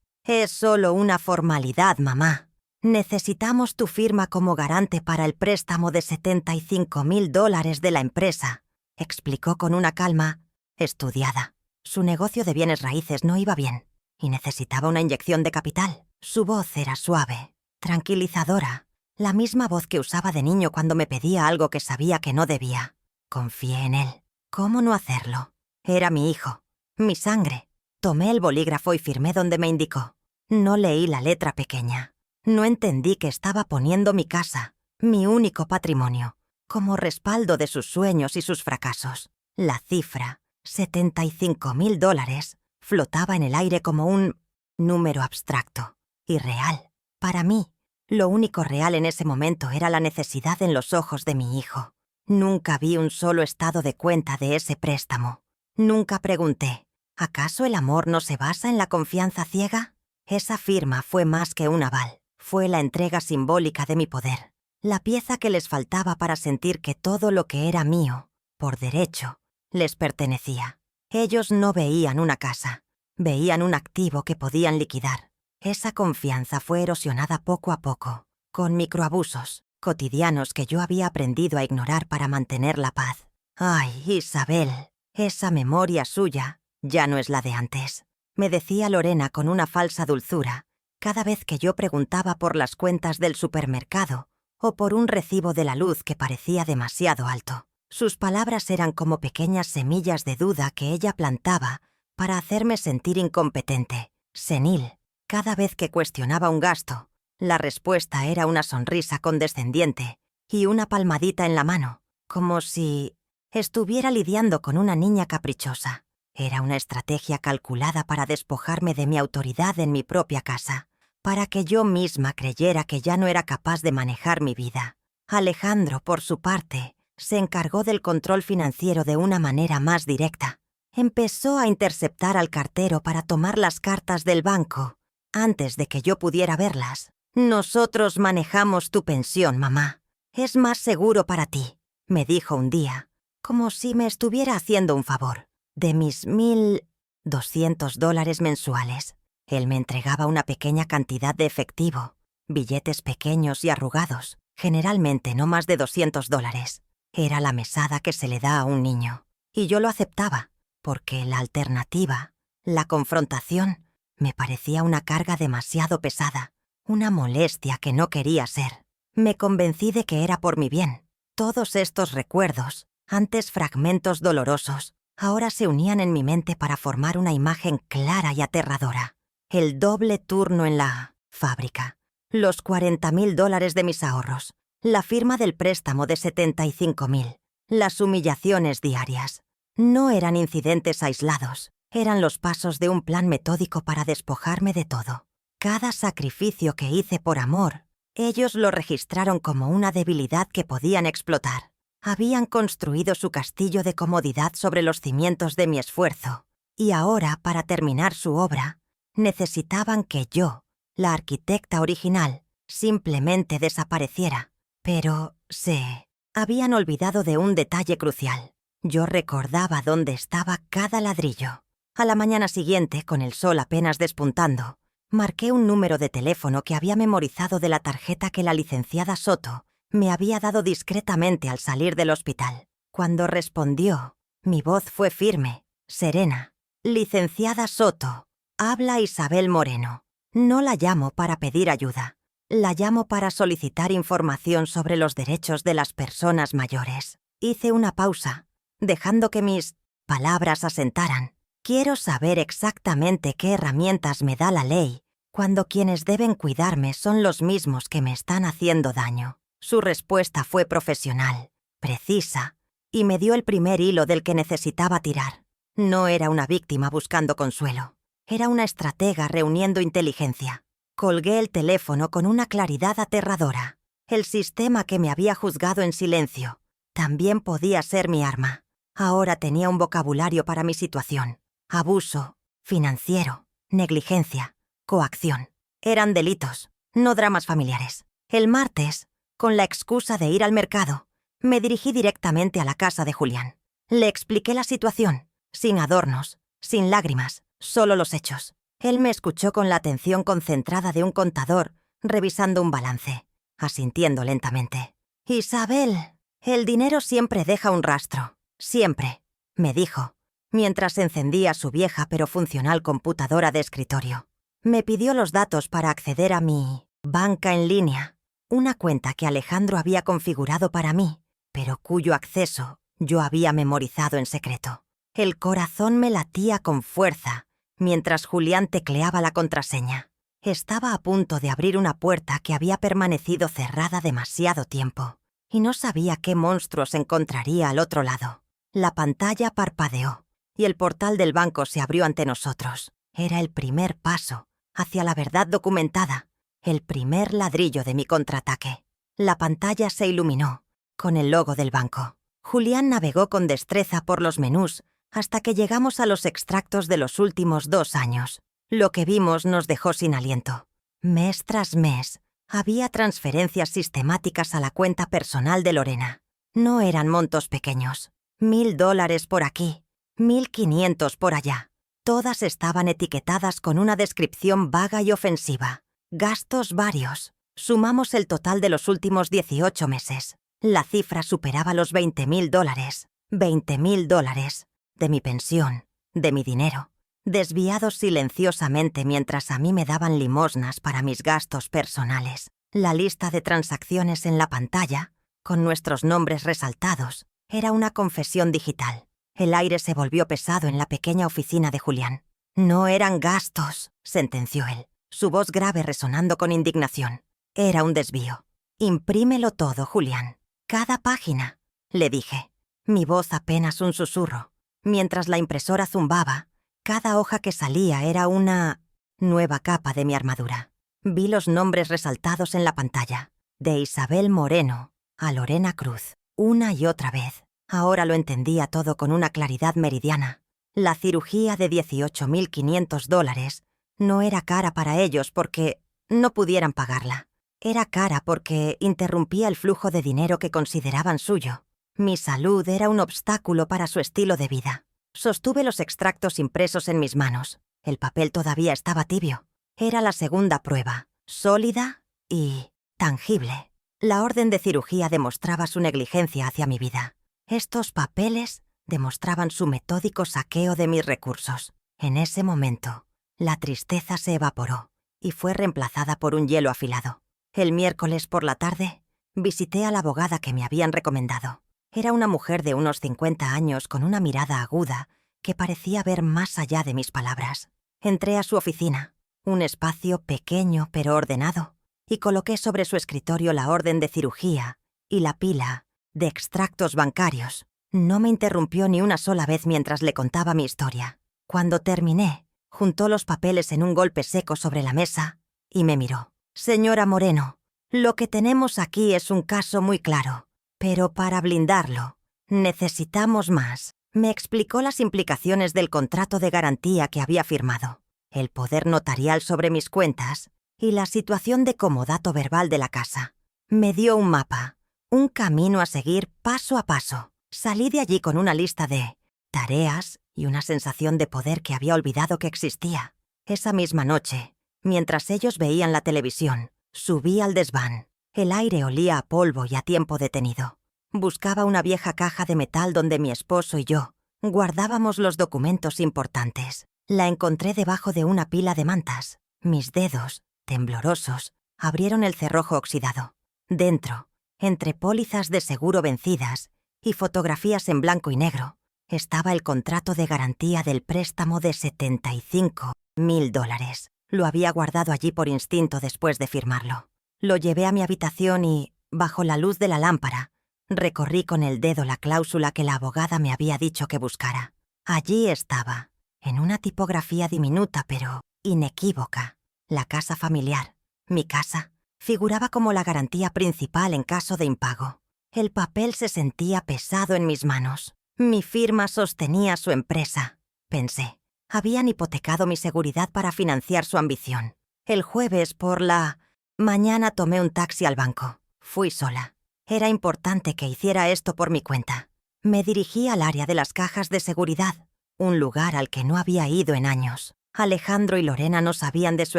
A: «Es solo una formalidad, mamá. Necesitamos tu firma como garante para el préstamo de $75,000 de la empresa», explicó con una calma estudiada. Su negocio de bienes raíces no iba bien y necesitaba una inyección de capital. Su voz era suave, tranquilizadora, la misma voz que usaba de niño cuando me pedía algo que sabía que no debía. Confié en él. ¿Cómo no hacerlo? Era mi hijo, mi sangre. Tomé el bolígrafo y firmé donde me indicó. No leí la letra pequeña. No entendí que estaba poniendo mi casa, mi único patrimonio, como respaldo de sus sueños y sus fracasos. La cifra, $75,000, flotaba en el aire como un número abstracto, irreal. Para mí, lo único real en ese momento era la necesidad en los ojos de mi hijo. Nunca vi un solo estado de cuenta de ese préstamo. Nunca pregunté, ¿acaso el amor no se basa en la confianza ciega? Esa firma fue más que un aval. Fue la entrega simbólica de mi poder. La pieza que les faltaba para sentir que todo lo que era mío, por derecho, les pertenecía. Ellos no veían una casa, veían un activo que podían liquidar. Esa confianza fue erosionada poco a poco, con microabusos cotidianos que yo había aprendido a ignorar para mantener la paz. «Ay, Isabel, esa memoria suya ya no es la de antes», me decía Lorena con una falsa dulzura, cada vez que yo preguntaba por las cuentas del supermercado o por un recibo de la luz que parecía demasiado alto. Sus palabras eran como pequeñas semillas de duda que ella plantaba para hacerme sentir incompetente, senil. Cada vez que cuestionaba un gasto, la respuesta era una sonrisa condescendiente y una palmadita en la mano, como si estuviera lidiando con una niña caprichosa. Era una estrategia calculada para despojarme de mi autoridad en mi propia casa, para que yo misma creyera que ya no era capaz de manejar mi vida. Alejandro, por su parte, se encargó del control financiero de una manera más directa. Empezó a interceptar al cartero para tomar las cartas del banco antes de que yo pudiera verlas. «Nosotros manejamos tu pensión, mamá. Es más seguro para ti», me dijo un día, como si me estuviera haciendo un favor. De mis $1,200 mensuales, él me entregaba una pequeña cantidad de efectivo, billetes pequeños y arrugados, generalmente no más de $200. Era la mesada que se le da a un niño, y yo lo aceptaba, porque la alternativa, la confrontación, me parecía una carga demasiado pesada, una molestia que no quería ser. Me convencí de que era por mi bien. Todos estos recuerdos, antes fragmentos dolorosos, ahora se unían en mi mente para formar una imagen clara y aterradora. El doble turno en la fábrica, los $40,000 de mis ahorros, la firma del préstamo de $75,000, las humillaciones diarias. No eran incidentes aislados, eran los pasos de un plan metódico para despojarme de todo. Cada sacrificio que hice por amor, ellos lo registraron como una debilidad que podían explotar. Habían construido su castillo de comodidad sobre los cimientos de mi esfuerzo, y ahora, para terminar su obra, necesitaban que yo, la arquitecta original, simplemente desapareciera. Pero se habían olvidado de un detalle crucial. Yo recordaba dónde estaba cada ladrillo. A la mañana siguiente, con el sol apenas despuntando, marqué un número de teléfono que había memorizado de la tarjeta que la licenciada Soto me había dado discretamente al salir del hospital. Cuando respondió, mi voz fue firme, serena. «Licenciada Soto, habla Isabel Moreno. No la llamo para pedir ayuda. La llamo para solicitar información sobre los derechos de las personas mayores». Hice una pausa, dejando que mis palabras asentaran. Quiero saber exactamente qué herramientas me da la ley cuando quienes deben cuidarme son los mismos que me están haciendo daño. Su respuesta fue profesional, precisa, y me dio el primer hilo del que necesitaba tirar. No era una víctima buscando consuelo. Era una estratega reuniendo inteligencia. Colgué el teléfono con una claridad aterradora. El sistema que me había juzgado en silencio también podía ser mi arma. Ahora tenía un vocabulario para mi situación. Abuso, financiero, negligencia, coacción. Eran delitos, no dramas familiares. El martes, con la excusa de ir al mercado, me dirigí directamente a la casa de Julián. Le expliqué la situación, sin adornos, sin lágrimas, solo los hechos. Él me escuchó con la atención concentrada de un contador revisando un balance, asintiendo lentamente. «Isabel, el dinero siempre deja un rastro. Siempre», me dijo, mientras encendía su vieja pero funcional computadora de escritorio. Me pidió los datos para acceder a mi banca en línea, una cuenta que Alejandro había configurado para mí, pero cuyo acceso yo había memorizado en secreto. El corazón me latía con fuerza mientras Julián tecleaba la contraseña. Estaba a punto de abrir una puerta que había permanecido cerrada demasiado tiempo, y no sabía qué monstruos encontraría al otro lado. La pantalla parpadeó, y el portal del banco se abrió ante nosotros. Era el primer paso hacia la verdad documentada, el primer ladrillo de mi contraataque. La pantalla se iluminó con el logo del banco. Julián navegó con destreza por los menús hasta que llegamos a los extractos de los últimos 2 años. Lo que vimos nos dejó sin aliento. Mes tras mes, había transferencias sistemáticas a la cuenta personal de Lorena. No eran montos pequeños. $1,000 por aquí, 1,500 por allá. Todas estaban etiquetadas con una descripción vaga y ofensiva. Gastos varios. Sumamos el total de los últimos 18 meses. La cifra superaba los $20,000. $20,000. De mi pensión, de mi dinero, desviados silenciosamente mientras a mí me daban limosnas para mis gastos personales. La lista de transacciones en la pantalla, con nuestros nombres resaltados, era una confesión digital. El aire se volvió pesado en la pequeña oficina de Julián. «No eran gastos», sentenció él, su voz grave resonando con indignación. «Era un desvío. Imprímelo todo, Julián. Cada página», le dije, mi voz apenas un susurro. Mientras la impresora zumbaba, cada hoja que salía era una nueva capa de mi armadura. Vi los nombres resaltados en la pantalla, de Isabel Moreno a Lorena Cruz, una y otra vez. Ahora lo entendía todo con una claridad meridiana. La cirugía de $18,500 no era cara para ellos porque no pudieran pagarla. Era cara porque interrumpía el flujo de dinero que consideraban suyo. Mi salud era un obstáculo para su estilo de vida. Sostuve los extractos impresos en mis manos. El papel todavía estaba tibio. Era la segunda prueba, sólida y tangible. La orden de cirugía demostraba su negligencia hacia mi vida. Estos papeles demostraban su metódico saqueo de mis recursos. En ese momento, la tristeza se evaporó y fue reemplazada por un hielo afilado. El miércoles por la tarde, visité a la abogada que me habían recomendado. Era una mujer de unos 50 años con una mirada aguda que parecía ver más allá de mis palabras. Entré a su oficina, un espacio pequeño pero ordenado, y coloqué sobre su escritorio la orden de cirugía y la pila de extractos bancarios. No me interrumpió ni una sola vez mientras le contaba mi historia. Cuando terminé, juntó los papeles en un golpe seco sobre la mesa y me miró. «Señora Moreno, lo que tenemos aquí es un caso muy claro. Pero para blindarlo, necesitamos más». Me explicó las implicaciones del contrato de garantía que había firmado, el poder notarial sobre mis cuentas y la situación de comodato verbal de la casa. Me dio un mapa, un camino a seguir paso a paso. Salí de allí con una lista de tareas y una sensación de poder que había olvidado que existía. Esa misma noche, mientras ellos veían la televisión, subí al desván. El aire olía a polvo y a tiempo detenido. Buscaba una vieja caja de metal donde mi esposo y yo guardábamos los documentos importantes. La encontré debajo de una pila de mantas. Mis dedos, temblorosos, abrieron el cerrojo oxidado. Dentro, entre pólizas de seguro vencidas y fotografías en blanco y negro, estaba el contrato de garantía del préstamo de $75,000. Lo había guardado allí por instinto después de firmarlo. Lo llevé a mi habitación y, bajo la luz de la lámpara, recorrí con el dedo la cláusula que la abogada me había dicho que buscara. Allí estaba, en una tipografía diminuta pero inequívoca, la casa familiar, mi casa, Figuraba como la garantía principal en caso de impago. El papel se sentía pesado en mis manos. Mi firma sostenía su empresa. Pensé, habían hipotecado mi seguridad para financiar su ambición. El jueves por la mañana tomé un taxi al banco. Fui sola. Era importante que hiciera esto por mi cuenta. Me dirigí al área de las cajas de seguridad, un lugar al que no había ido en años. Alejandro y Lorena no sabían de su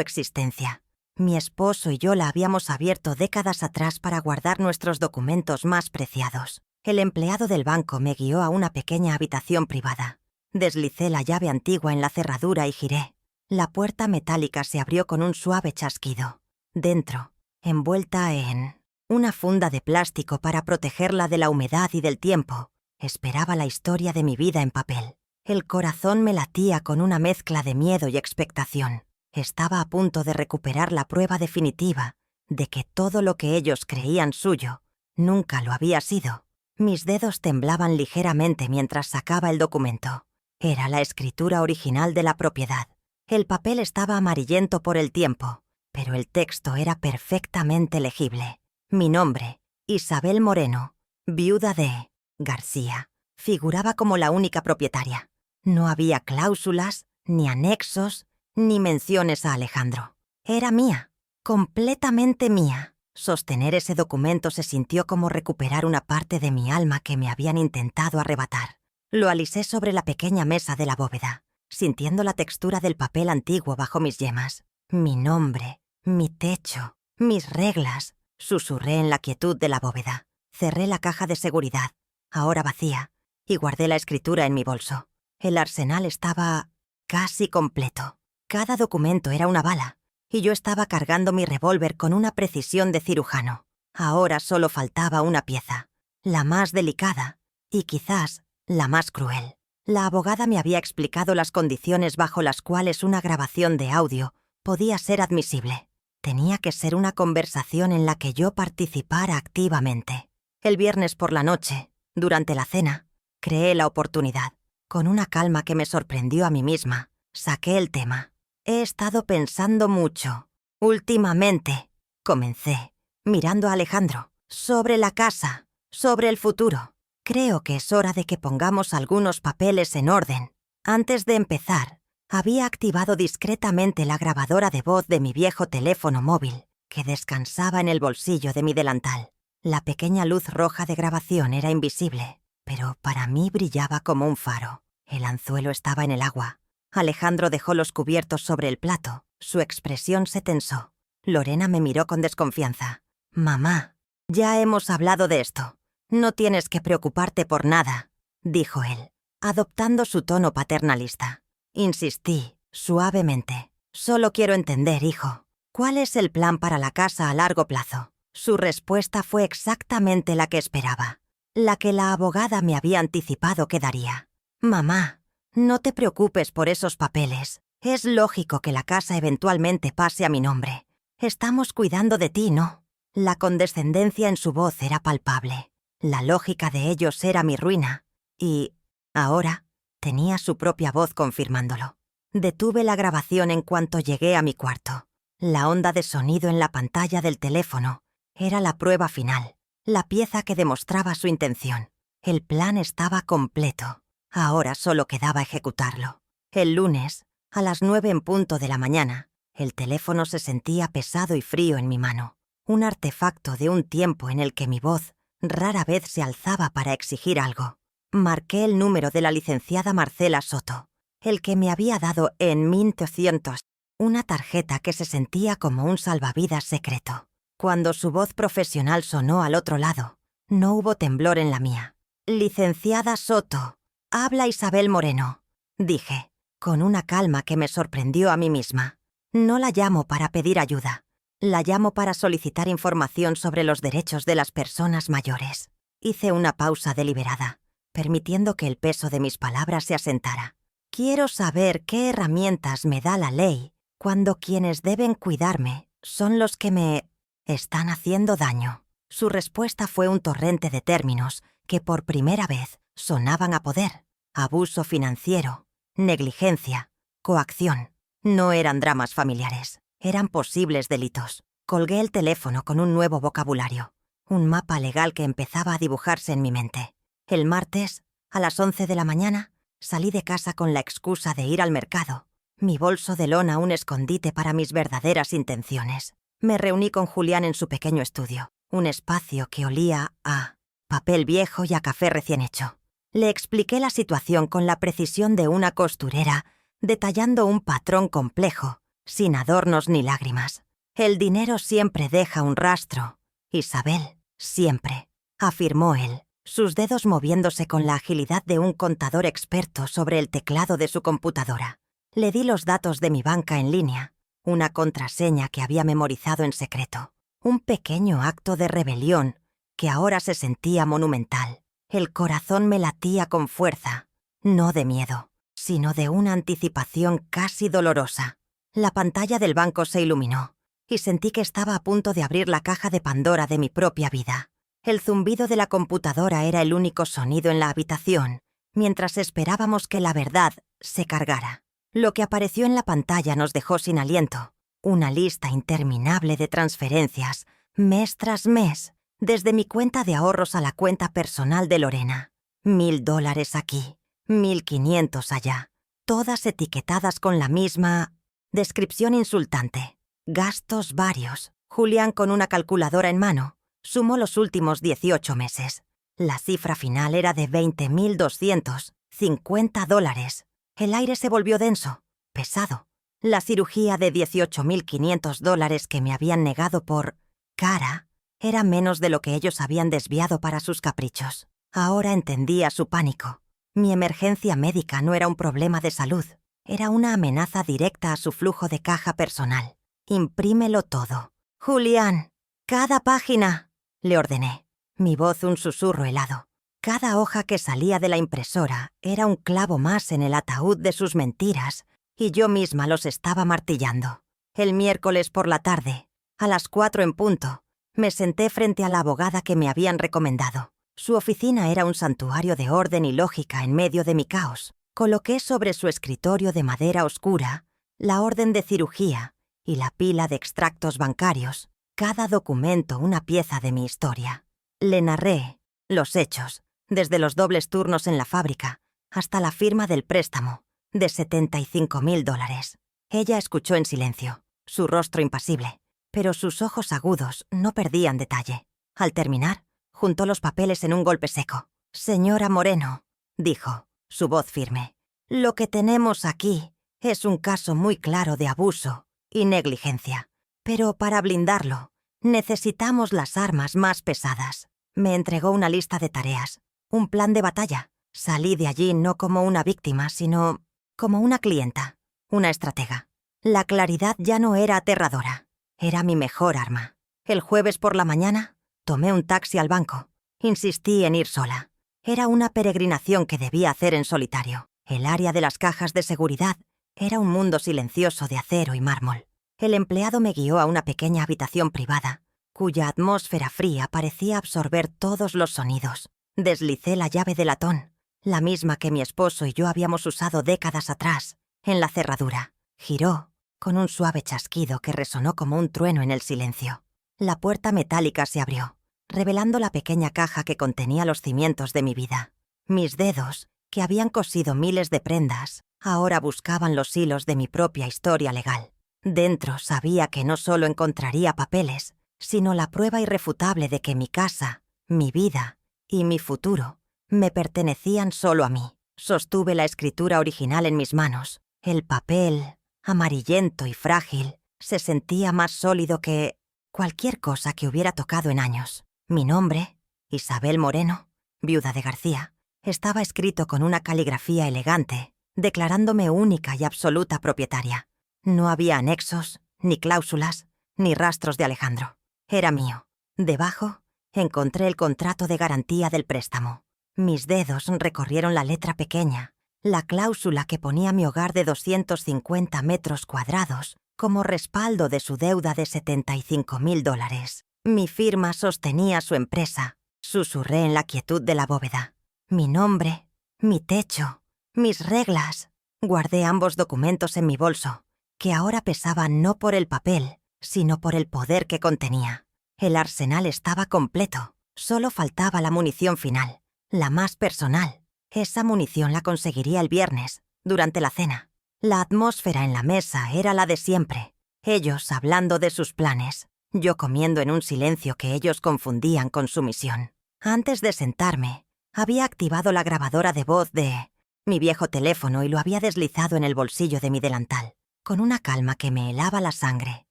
A: existencia. Mi esposo y yo la habíamos abierto décadas atrás para guardar nuestros documentos más preciados. El empleado del banco me guió a una pequeña habitación privada. Deslicé la llave antigua en la cerradura y giré. La puerta metálica se abrió con un suave chasquido. Dentro, envuelta en una funda de plástico para protegerla de la humedad y del tiempo, esperaba la historia de mi vida en papel. El corazón me latía con una mezcla de miedo y expectación. Estaba a punto de recuperar la prueba definitiva de que todo lo que ellos creían suyo nunca lo había sido. Mis dedos temblaban ligeramente mientras sacaba el documento. Era la escritura original de la propiedad. El papel estaba amarillento por el tiempo, pero el texto era perfectamente legible. Mi nombre, Isabel Moreno, viuda de García, figuraba como la única propietaria. No había cláusulas, ni anexos, ni menciones a Alejandro. Era mía, completamente mía. Sostener ese documento se sintió como recuperar una parte de mi alma que me habían intentado arrebatar. Lo alisé sobre la pequeña mesa de la bóveda, sintiendo la textura del papel antiguo bajo mis yemas. Mi nombre, mi techo, mis reglas, susurré en la quietud de la bóveda. Cerré la caja de seguridad, ahora vacía, y guardé la escritura en mi bolso. El arsenal estaba casi completo. Cada documento era una bala, y yo estaba cargando mi revólver con una precisión de cirujano. Ahora solo faltaba una pieza, la más delicada, y quizás la más cruel. La abogada me había explicado las condiciones bajo las cuales una grabación de audio podía ser admisible. Tenía que ser una conversación en la que yo participara activamente. El viernes por la noche, durante la cena, creé la oportunidad. Con una calma que me sorprendió a mí misma, saqué el tema. He estado pensando mucho. Últimamente, comencé, mirando a Alejandro, sobre la casa, sobre el futuro. Creo que es hora de que pongamos algunos papeles en orden. Antes de empezar, había activado discretamente la grabadora de voz de mi viejo teléfono móvil, que descansaba en el bolsillo de mi delantal. La pequeña luz roja de grabación era invisible, pero para mí brillaba como un faro. El anzuelo estaba en el agua. Alejandro dejó los cubiertos sobre el plato. Su expresión se tensó. Lorena me miró con desconfianza. «Mamá, ya hemos hablado de esto. No tienes que preocuparte por nada», dijo él, adoptando su tono paternalista. Insistí, suavemente. «Solo quiero entender, hijo. ¿Cuál es el plan para la casa a largo plazo?» Su respuesta fue exactamente la que esperaba, la que la abogada me había anticipado que daría. «Mamá, no te preocupes por esos papeles. Es lógico que la casa eventualmente pase a mi nombre. Estamos cuidando de ti, ¿no?» La condescendencia en su voz era palpable. La lógica de ellos era mi ruina. Y, ahora, tenía su propia voz confirmándolo. Detuve la grabación en cuanto llegué a mi cuarto. La onda de sonido en la pantalla del teléfono era la prueba final, la pieza que demostraba su intención. El plan estaba completo. Ahora solo quedaba ejecutarlo. El lunes, a las 9 en punto de la mañana, el teléfono se sentía pesado y frío en mi mano. Un artefacto de un tiempo en el que mi voz rara vez se alzaba para exigir algo. Marqué el número de la licenciada Marcela Soto, el que me había dado en 1800, una tarjeta que se sentía como un salvavidas secreto. Cuando su voz profesional sonó al otro lado, no hubo temblor en la mía. «Licenciada Soto, habla Isabel Moreno», dije, con una calma que me sorprendió a mí misma. «No la llamo para pedir ayuda. La llamo para solicitar información sobre los derechos de las personas mayores». Hice una pausa deliberada, permitiendo que el peso de mis palabras se asentara. «Quiero saber qué herramientas me da la ley cuando quienes deben cuidarme son los que me están haciendo daño». Su respuesta fue un torrente de términos que por primera vez sonaban a poder. Abuso financiero, negligencia, coacción. No eran dramas familiares, eran posibles delitos. Colgué el teléfono con un nuevo vocabulario, un mapa legal que empezaba a dibujarse en mi mente. El martes, a las 11 de la mañana, salí de casa con la excusa de ir al mercado. Mi bolso de lona un escondite para mis verdaderas intenciones. Me reuní con Julián en su pequeño estudio, un espacio que olía a papel viejo y a café recién hecho. Le expliqué la situación con la precisión de una costurera, detallando un patrón complejo, sin adornos ni lágrimas. El dinero siempre deja un rastro. Isabel, siempre, afirmó él, sus dedos moviéndose con la agilidad de un contador experto sobre el teclado de su computadora. Le di los datos de mi banca en línea, una contraseña que había memorizado en secreto, un pequeño acto de rebelión que ahora se sentía monumental. El corazón me latía con fuerza, no de miedo, sino de una anticipación casi dolorosa. La pantalla del banco se iluminó y sentí que estaba a punto de abrir la caja de Pandora de mi propia vida. El zumbido de la computadora era el único sonido en la habitación, mientras esperábamos que la verdad se cargara. Lo que apareció en la pantalla nos dejó sin aliento. Una lista interminable de transferencias, mes tras mes, desde mi cuenta de ahorros a la cuenta personal de Lorena. $1,000 aquí, 1,500 allá, todas etiquetadas con la misma descripción insultante. Gastos varios. Julián, con una calculadora en mano, sumó los últimos 18 meses. La cifra final era de $20,250. El aire se volvió denso, pesado. La cirugía de $18,500 que me habían negado por cara era menos de lo que ellos habían desviado para sus caprichos. Ahora entendía su pánico. Mi emergencia médica no era un problema de salud, era una amenaza directa a su flujo de caja personal. Imprímelo todo. Julián, cada página, le ordené. Mi voz un susurro helado. Cada hoja que salía de la impresora era un clavo más en el ataúd de sus mentiras, y yo misma los estaba martillando. El miércoles por la tarde, a las 4 en punto, me senté frente a la abogada que me habían recomendado. Su oficina era un santuario de orden y lógica en medio de mi caos. Coloqué sobre su escritorio de madera oscura la orden de cirugía y la pila de extractos bancarios, cada documento una pieza de mi historia. Le narré los hechos, desde los dobles turnos en la fábrica hasta la firma del préstamo de $75,000. Ella escuchó en silencio, su rostro impasible, pero sus ojos agudos no perdían detalle. Al terminar, juntó los papeles en un golpe seco. «Señora Moreno», dijo, su voz firme, «lo que tenemos aquí es un caso muy claro de abuso y negligencia. Pero para blindarlo, necesitamos las armas más pesadas». Me entregó una lista de tareas, un plan de batalla. Salí de allí no como una víctima, sino como una clienta, una estratega. La claridad ya no era aterradora, era mi mejor arma. El jueves por la mañana, tomé un taxi al banco. Insistí en ir sola. Era una peregrinación que debía hacer en solitario. El área de las cajas de seguridad era un mundo silencioso de acero y mármol. El empleado me guió a una pequeña habitación privada, cuya atmósfera fría parecía absorber todos los sonidos. Deslicé la llave de latón, la misma que mi esposo y yo habíamos usado décadas atrás, en la cerradura. Giró, con un suave chasquido que resonó como un trueno en el silencio. La puerta metálica se abrió, revelando la pequeña caja que contenía los cimientos de mi vida. Mis dedos, que habían cosido miles de prendas, ahora buscaban los hilos de mi propia historia legal. Dentro sabía que no solo encontraría papeles, sino la prueba irrefutable de que mi casa, mi vida y mi futuro me pertenecían solo a mí. Sostuve la escritura original en mis manos. El papel, amarillento y frágil, se sentía más sólido que cualquier cosa que hubiera tocado en años. Mi nombre, Isabel Moreno, viuda de García, estaba escrito con una caligrafía elegante, declarándome única y absoluta propietaria. No había anexos, ni cláusulas, ni rastros de Alejandro. Era mío. Debajo, encontré el contrato de garantía del préstamo. Mis dedos recorrieron la letra pequeña, la cláusula que ponía mi hogar de 250 metros cuadrados como respaldo de su deuda de $75,000. Mi firma sostenía su empresa. Susurré en la quietud de la bóveda. Mi nombre, mi techo, mis reglas. Guardé ambos documentos en mi bolso, que ahora pesaban no por el papel, sino por el poder que contenía. El arsenal estaba completo, solo faltaba la munición final, la más personal. Esa munición la conseguiría el viernes, durante la cena. La atmósfera en la mesa era la de siempre, ellos hablando de sus planes, yo comiendo en un silencio que ellos confundían con sumisión. Antes de sentarme, había activado la grabadora de voz de mi viejo teléfono y lo había deslizado en el bolsillo de mi delantal. Con una calma que me helaba la sangre,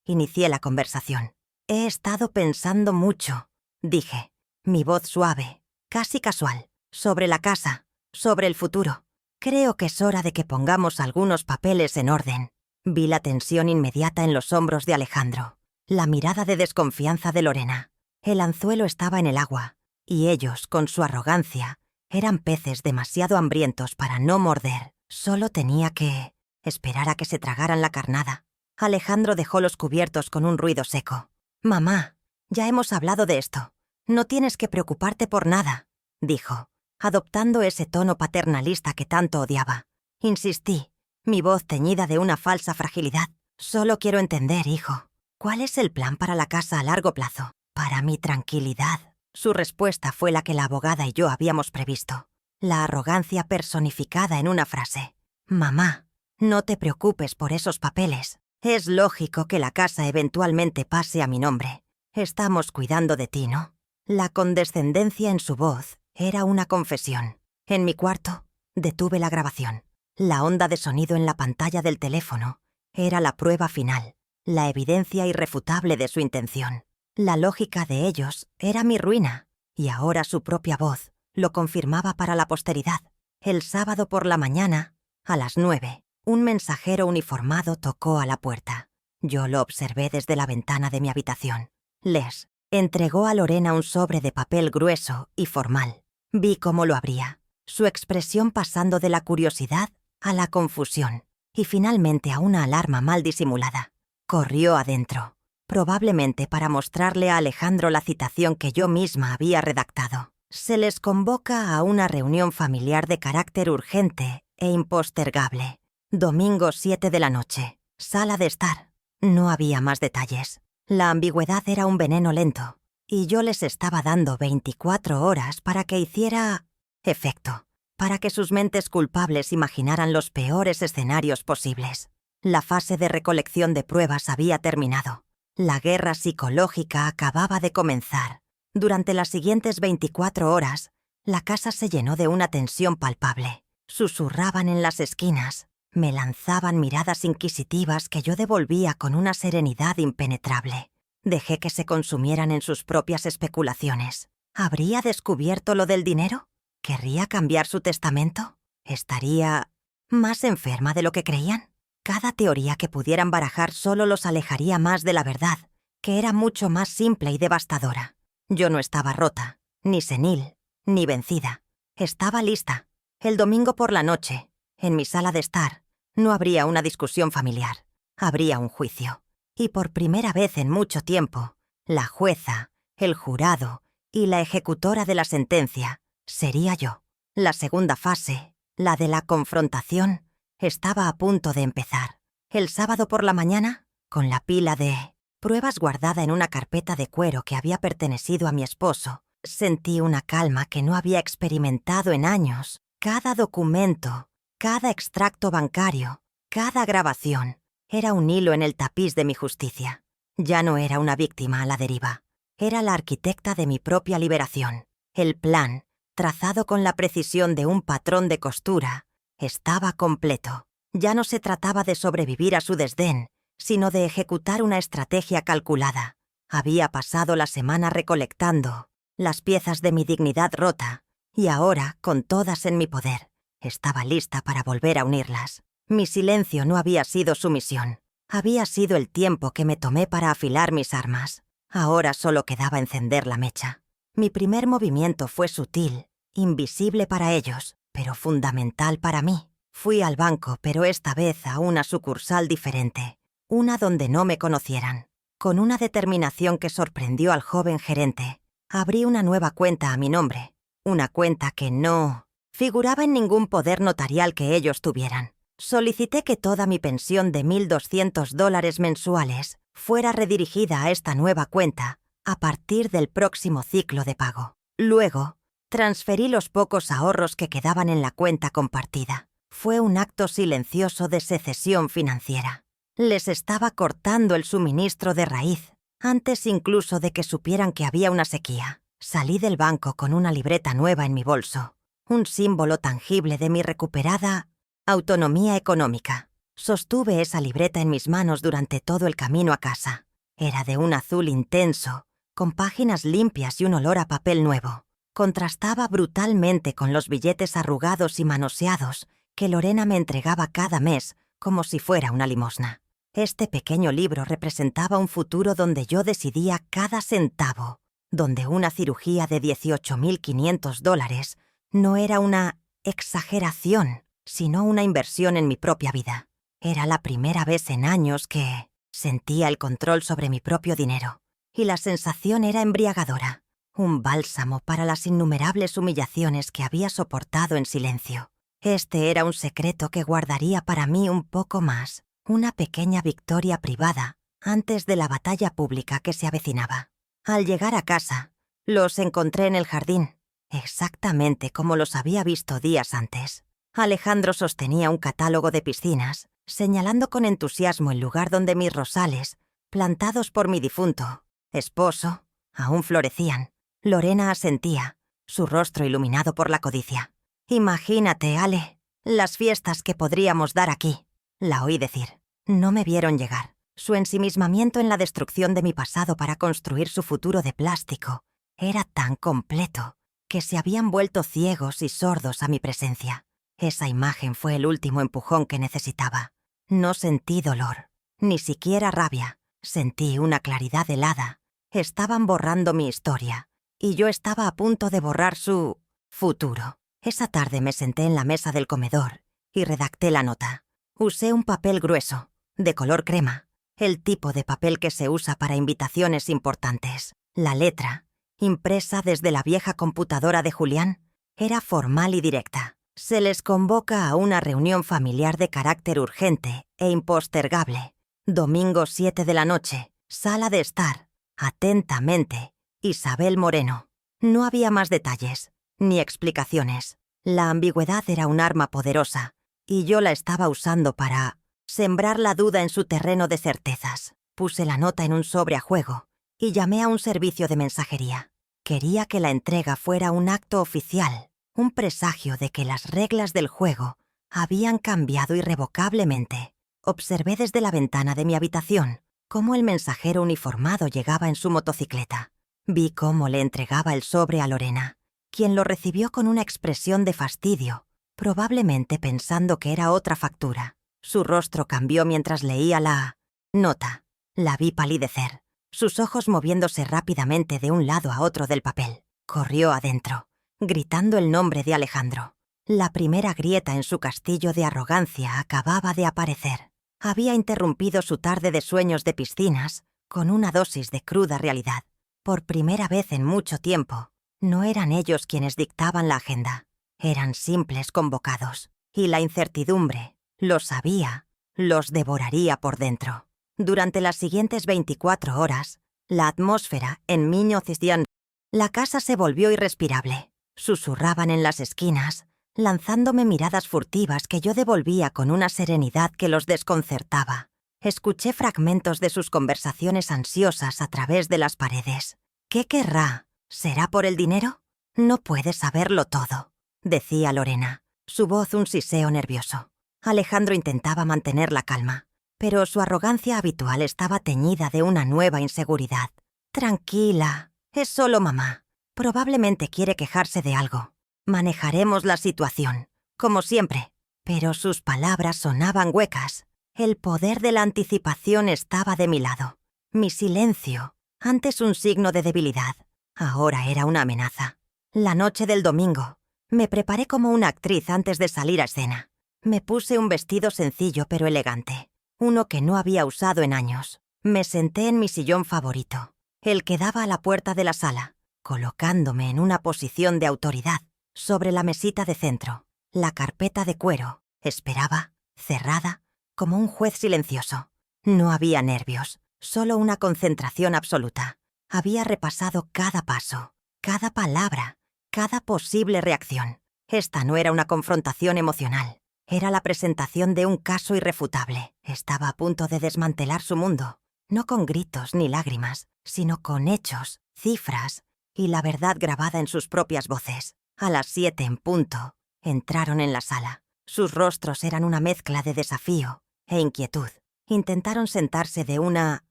A: inicié la conversación. «He estado pensando mucho», dije, mi voz suave, casi casual, sobre la casa, sobre el futuro. «Creo que es hora de que pongamos algunos papeles en orden». Vi la tensión inmediata en los hombros de Alejandro, la mirada de desconfianza de Lorena. El anzuelo estaba en el agua, y ellos, con su arrogancia, eran peces demasiado hambrientos para no morder. Solo tenía que esperar a que se tragaran la carnada. Alejandro dejó los cubiertos con un ruido seco. «Mamá, ya hemos hablado de esto. No tienes que preocuparte por nada», dijo, adoptando ese tono paternalista que tanto odiaba. Insistí, mi voz teñida de una falsa fragilidad. «Solo quiero entender, hijo. ¿Cuál es el plan para la casa a largo plazo? Para mi tranquilidad». Su respuesta fue la que la abogada y yo habíamos previsto. La arrogancia personificada en una frase. «Mamá, no te preocupes por esos papeles. Es lógico que la casa eventualmente pase a mi nombre. Estamos cuidando de ti, ¿no?» La condescendencia en su voz era una confesión. En mi cuarto, detuve la grabación. La onda de sonido en la pantalla del teléfono era la prueba final, la evidencia irrefutable de su intención. La lógica de ellos era mi ruina, y ahora su propia voz lo confirmaba para la posteridad. El sábado por la mañana, a las 9, un mensajero uniformado tocó a la puerta. Yo lo observé desde la ventana de mi habitación. Les entregó a Lorena un sobre de papel grueso y formal. Vi cómo lo abría, su expresión pasando de la curiosidad a la confusión, y finalmente a una alarma mal disimulada. Corrió adentro, probablemente para mostrarle a Alejandro la citación que yo misma había redactado. «Se les convoca a una reunión familiar de carácter urgente e impostergable. Domingo 7 de la noche. Sala de estar». No había más detalles. La ambigüedad era un veneno lento, y yo les estaba dando 24 horas para que hiciera efecto, para que sus mentes culpables imaginaran los peores escenarios posibles. La fase de recolección de pruebas había terminado. La guerra psicológica acababa de comenzar. Durante las siguientes 24 horas, la casa se llenó de una tensión palpable. Susurraban en las esquinas, me lanzaban miradas inquisitivas que yo devolvía con una serenidad impenetrable. Dejé que se consumieran en sus propias especulaciones. ¿Habría descubierto lo del dinero? ¿Querría cambiar su testamento? ¿Estaría más enferma de lo que creían? Cada teoría que pudieran barajar solo los alejaría más de la verdad, que era mucho más simple y devastadora. Yo no estaba rota, ni senil, ni vencida. Estaba lista. El domingo por la noche, en mi sala de estar, no habría una discusión familiar. Habría un juicio. Y por primera vez en mucho tiempo, la jueza, el jurado y la ejecutora de la sentencia sería yo. La segunda fase, la de la confrontación, estaba a punto de empezar. El sábado por la mañana, con la pila de pruebas guardada en una carpeta de cuero que había pertenecido a mi esposo, sentí una calma que no había experimentado en años. Cada documento, cada extracto bancario, cada grabación, era un hilo en el tapiz de mi justicia. Ya no era una víctima a la deriva. Era la arquitecta de mi propia liberación. El plan, trazado con la precisión de un patrón de costura, estaba completo. Ya no se trataba de sobrevivir a su desdén, sino de ejecutar una estrategia calculada. Había pasado la semana recolectando las piezas de mi dignidad rota, y ahora, con todas en mi poder, estaba lista para volver a unirlas. Mi silencio no había sido sumisión. Había sido el tiempo que me tomé para afilar mis armas. Ahora solo quedaba encender la mecha. Mi primer movimiento fue sutil, invisible para ellos, pero fundamental para mí. Fui al banco, pero esta vez a una sucursal diferente, una donde no me conocieran. Con una determinación que sorprendió al joven gerente, abrí una nueva cuenta a mi nombre, una cuenta que no figuraba en ningún poder notarial que ellos tuvieran. Solicité que toda mi pensión de $1.200 mensuales fuera redirigida a esta nueva cuenta a partir del próximo ciclo de pago. Luego, transferí los pocos ahorros que quedaban en la cuenta compartida. Fue un acto silencioso de secesión financiera. Les estaba cortando el suministro de raíz, antes incluso de que supieran que había una sequía. Salí del banco con una libreta nueva en mi bolso, un símbolo tangible de mi recuperada autonomía económica. Sostuve esa libreta en mis manos durante todo el camino a casa. Era de un azul intenso, con páginas limpias y un olor a papel nuevo. Contrastaba brutalmente con los billetes arrugados y manoseados que Lorena me entregaba cada mes como si fuera una limosna. Este pequeño libro representaba un futuro donde yo decidía cada centavo, donde una cirugía de $18.500 no era una exageración, sino una inversión en mi propia vida. Era la primera vez en años que sentía el control sobre mi propio dinero, y la sensación era embriagadora, un bálsamo para las innumerables humillaciones que había soportado en silencio. Este era un secreto que guardaría para mí un poco más, una pequeña victoria privada antes de la batalla pública que se avecinaba. Al llegar a casa, los encontré en el jardín, exactamente como los había visto días antes. Alejandro sostenía un catálogo de piscinas, señalando con entusiasmo el lugar donde mis rosales, plantados por mi difunto esposo, aún florecían. Lorena asentía, su rostro iluminado por la codicia. «Imagínate, Ale, las fiestas que podríamos dar aquí», la oí decir. No me vieron llegar. Su ensimismamiento en la destrucción de mi pasado para construir su futuro de plástico era tan completo que se habían vuelto ciegos y sordos a mi presencia. Esa imagen fue el último empujón que necesitaba. No sentí dolor, ni siquiera rabia. Sentí una claridad helada. Estaban borrando mi historia, y yo estaba a punto de borrar su futuro. Esa tarde me senté en la mesa del comedor y redacté la nota. Usé un papel grueso, de color crema, el tipo de papel que se usa para invitaciones importantes. La letra, impresa desde la vieja computadora de Julián, era formal y directa. Se les convoca a una reunión familiar de carácter urgente e impostergable. Domingo 7 de la noche, sala de estar. Atentamente, Isabel Moreno. No había más detalles, ni explicaciones. La ambigüedad era un arma poderosa, y yo la estaba usando para sembrar la duda en su terreno de certezas. Puse la nota en un sobre a juego y llamé a un servicio de mensajería. Quería que la entrega fuera un acto oficial, un presagio de que las reglas del juego habían cambiado irrevocablemente. Observé desde la ventana de mi habitación cómo el mensajero uniformado llegaba en su motocicleta. Vi cómo le entregaba el sobre a Lorena, quien lo recibió con una expresión de fastidio, probablemente pensando que era otra factura. Su rostro cambió mientras leía la nota. La vi palidecer, sus ojos moviéndose rápidamente de un lado a otro del papel. Corrió adentro, gritando el nombre de Alejandro. La primera grieta en su castillo de arrogancia acababa de aparecer. Había interrumpido su tarde de sueños de piscinas con una dosis de cruda realidad. Por primera vez en mucho tiempo, no eran ellos quienes dictaban la agenda. Eran simples convocados. Y la incertidumbre, lo sabía, los devoraría por dentro. Durante las siguientes 24 horas, la atmósfera en Miño-Cisdian, la casa se volvió irrespirable. Susurraban en las esquinas, lanzándome miradas furtivas que yo devolvía con una serenidad que los desconcertaba. Escuché fragmentos de sus conversaciones ansiosas a través de las paredes. ¿Qué querrá? ¿Será por el dinero? No puede saberlo todo, decía Lorena, su voz un siseo nervioso. Alejandro intentaba mantener la calma, pero su arrogancia habitual estaba teñida de una nueva inseguridad. Tranquila, es solo mamá. Probablemente quiere quejarse de algo. Manejaremos la situación, como siempre. Pero sus palabras sonaban huecas. El poder de la anticipación estaba de mi lado. Mi silencio, antes un signo de debilidad, ahora era una amenaza. La noche del domingo, me preparé como una actriz antes de salir a escena. Me puse un vestido sencillo pero elegante, uno que no había usado en años. Me senté en mi sillón favorito, el que daba a la puerta de la sala, colocándome en una posición de autoridad. Sobre la mesita de centro, la carpeta de cuero, esperaba. cerrada, como un juez silencioso. No había nervios, solo una concentración absoluta. Había repasado cada paso, cada palabra, cada posible reacción. Esta no era una confrontación emocional. Era la presentación de un caso irrefutable. Estaba a punto de desmantelar su mundo, no con gritos ni lágrimas, sino con hechos, cifras y la verdad grabada en sus propias voces. A las 7 en punto, entraron en la sala. Sus rostros eran una mezcla de desafío e inquietud. Intentaron sentarse de una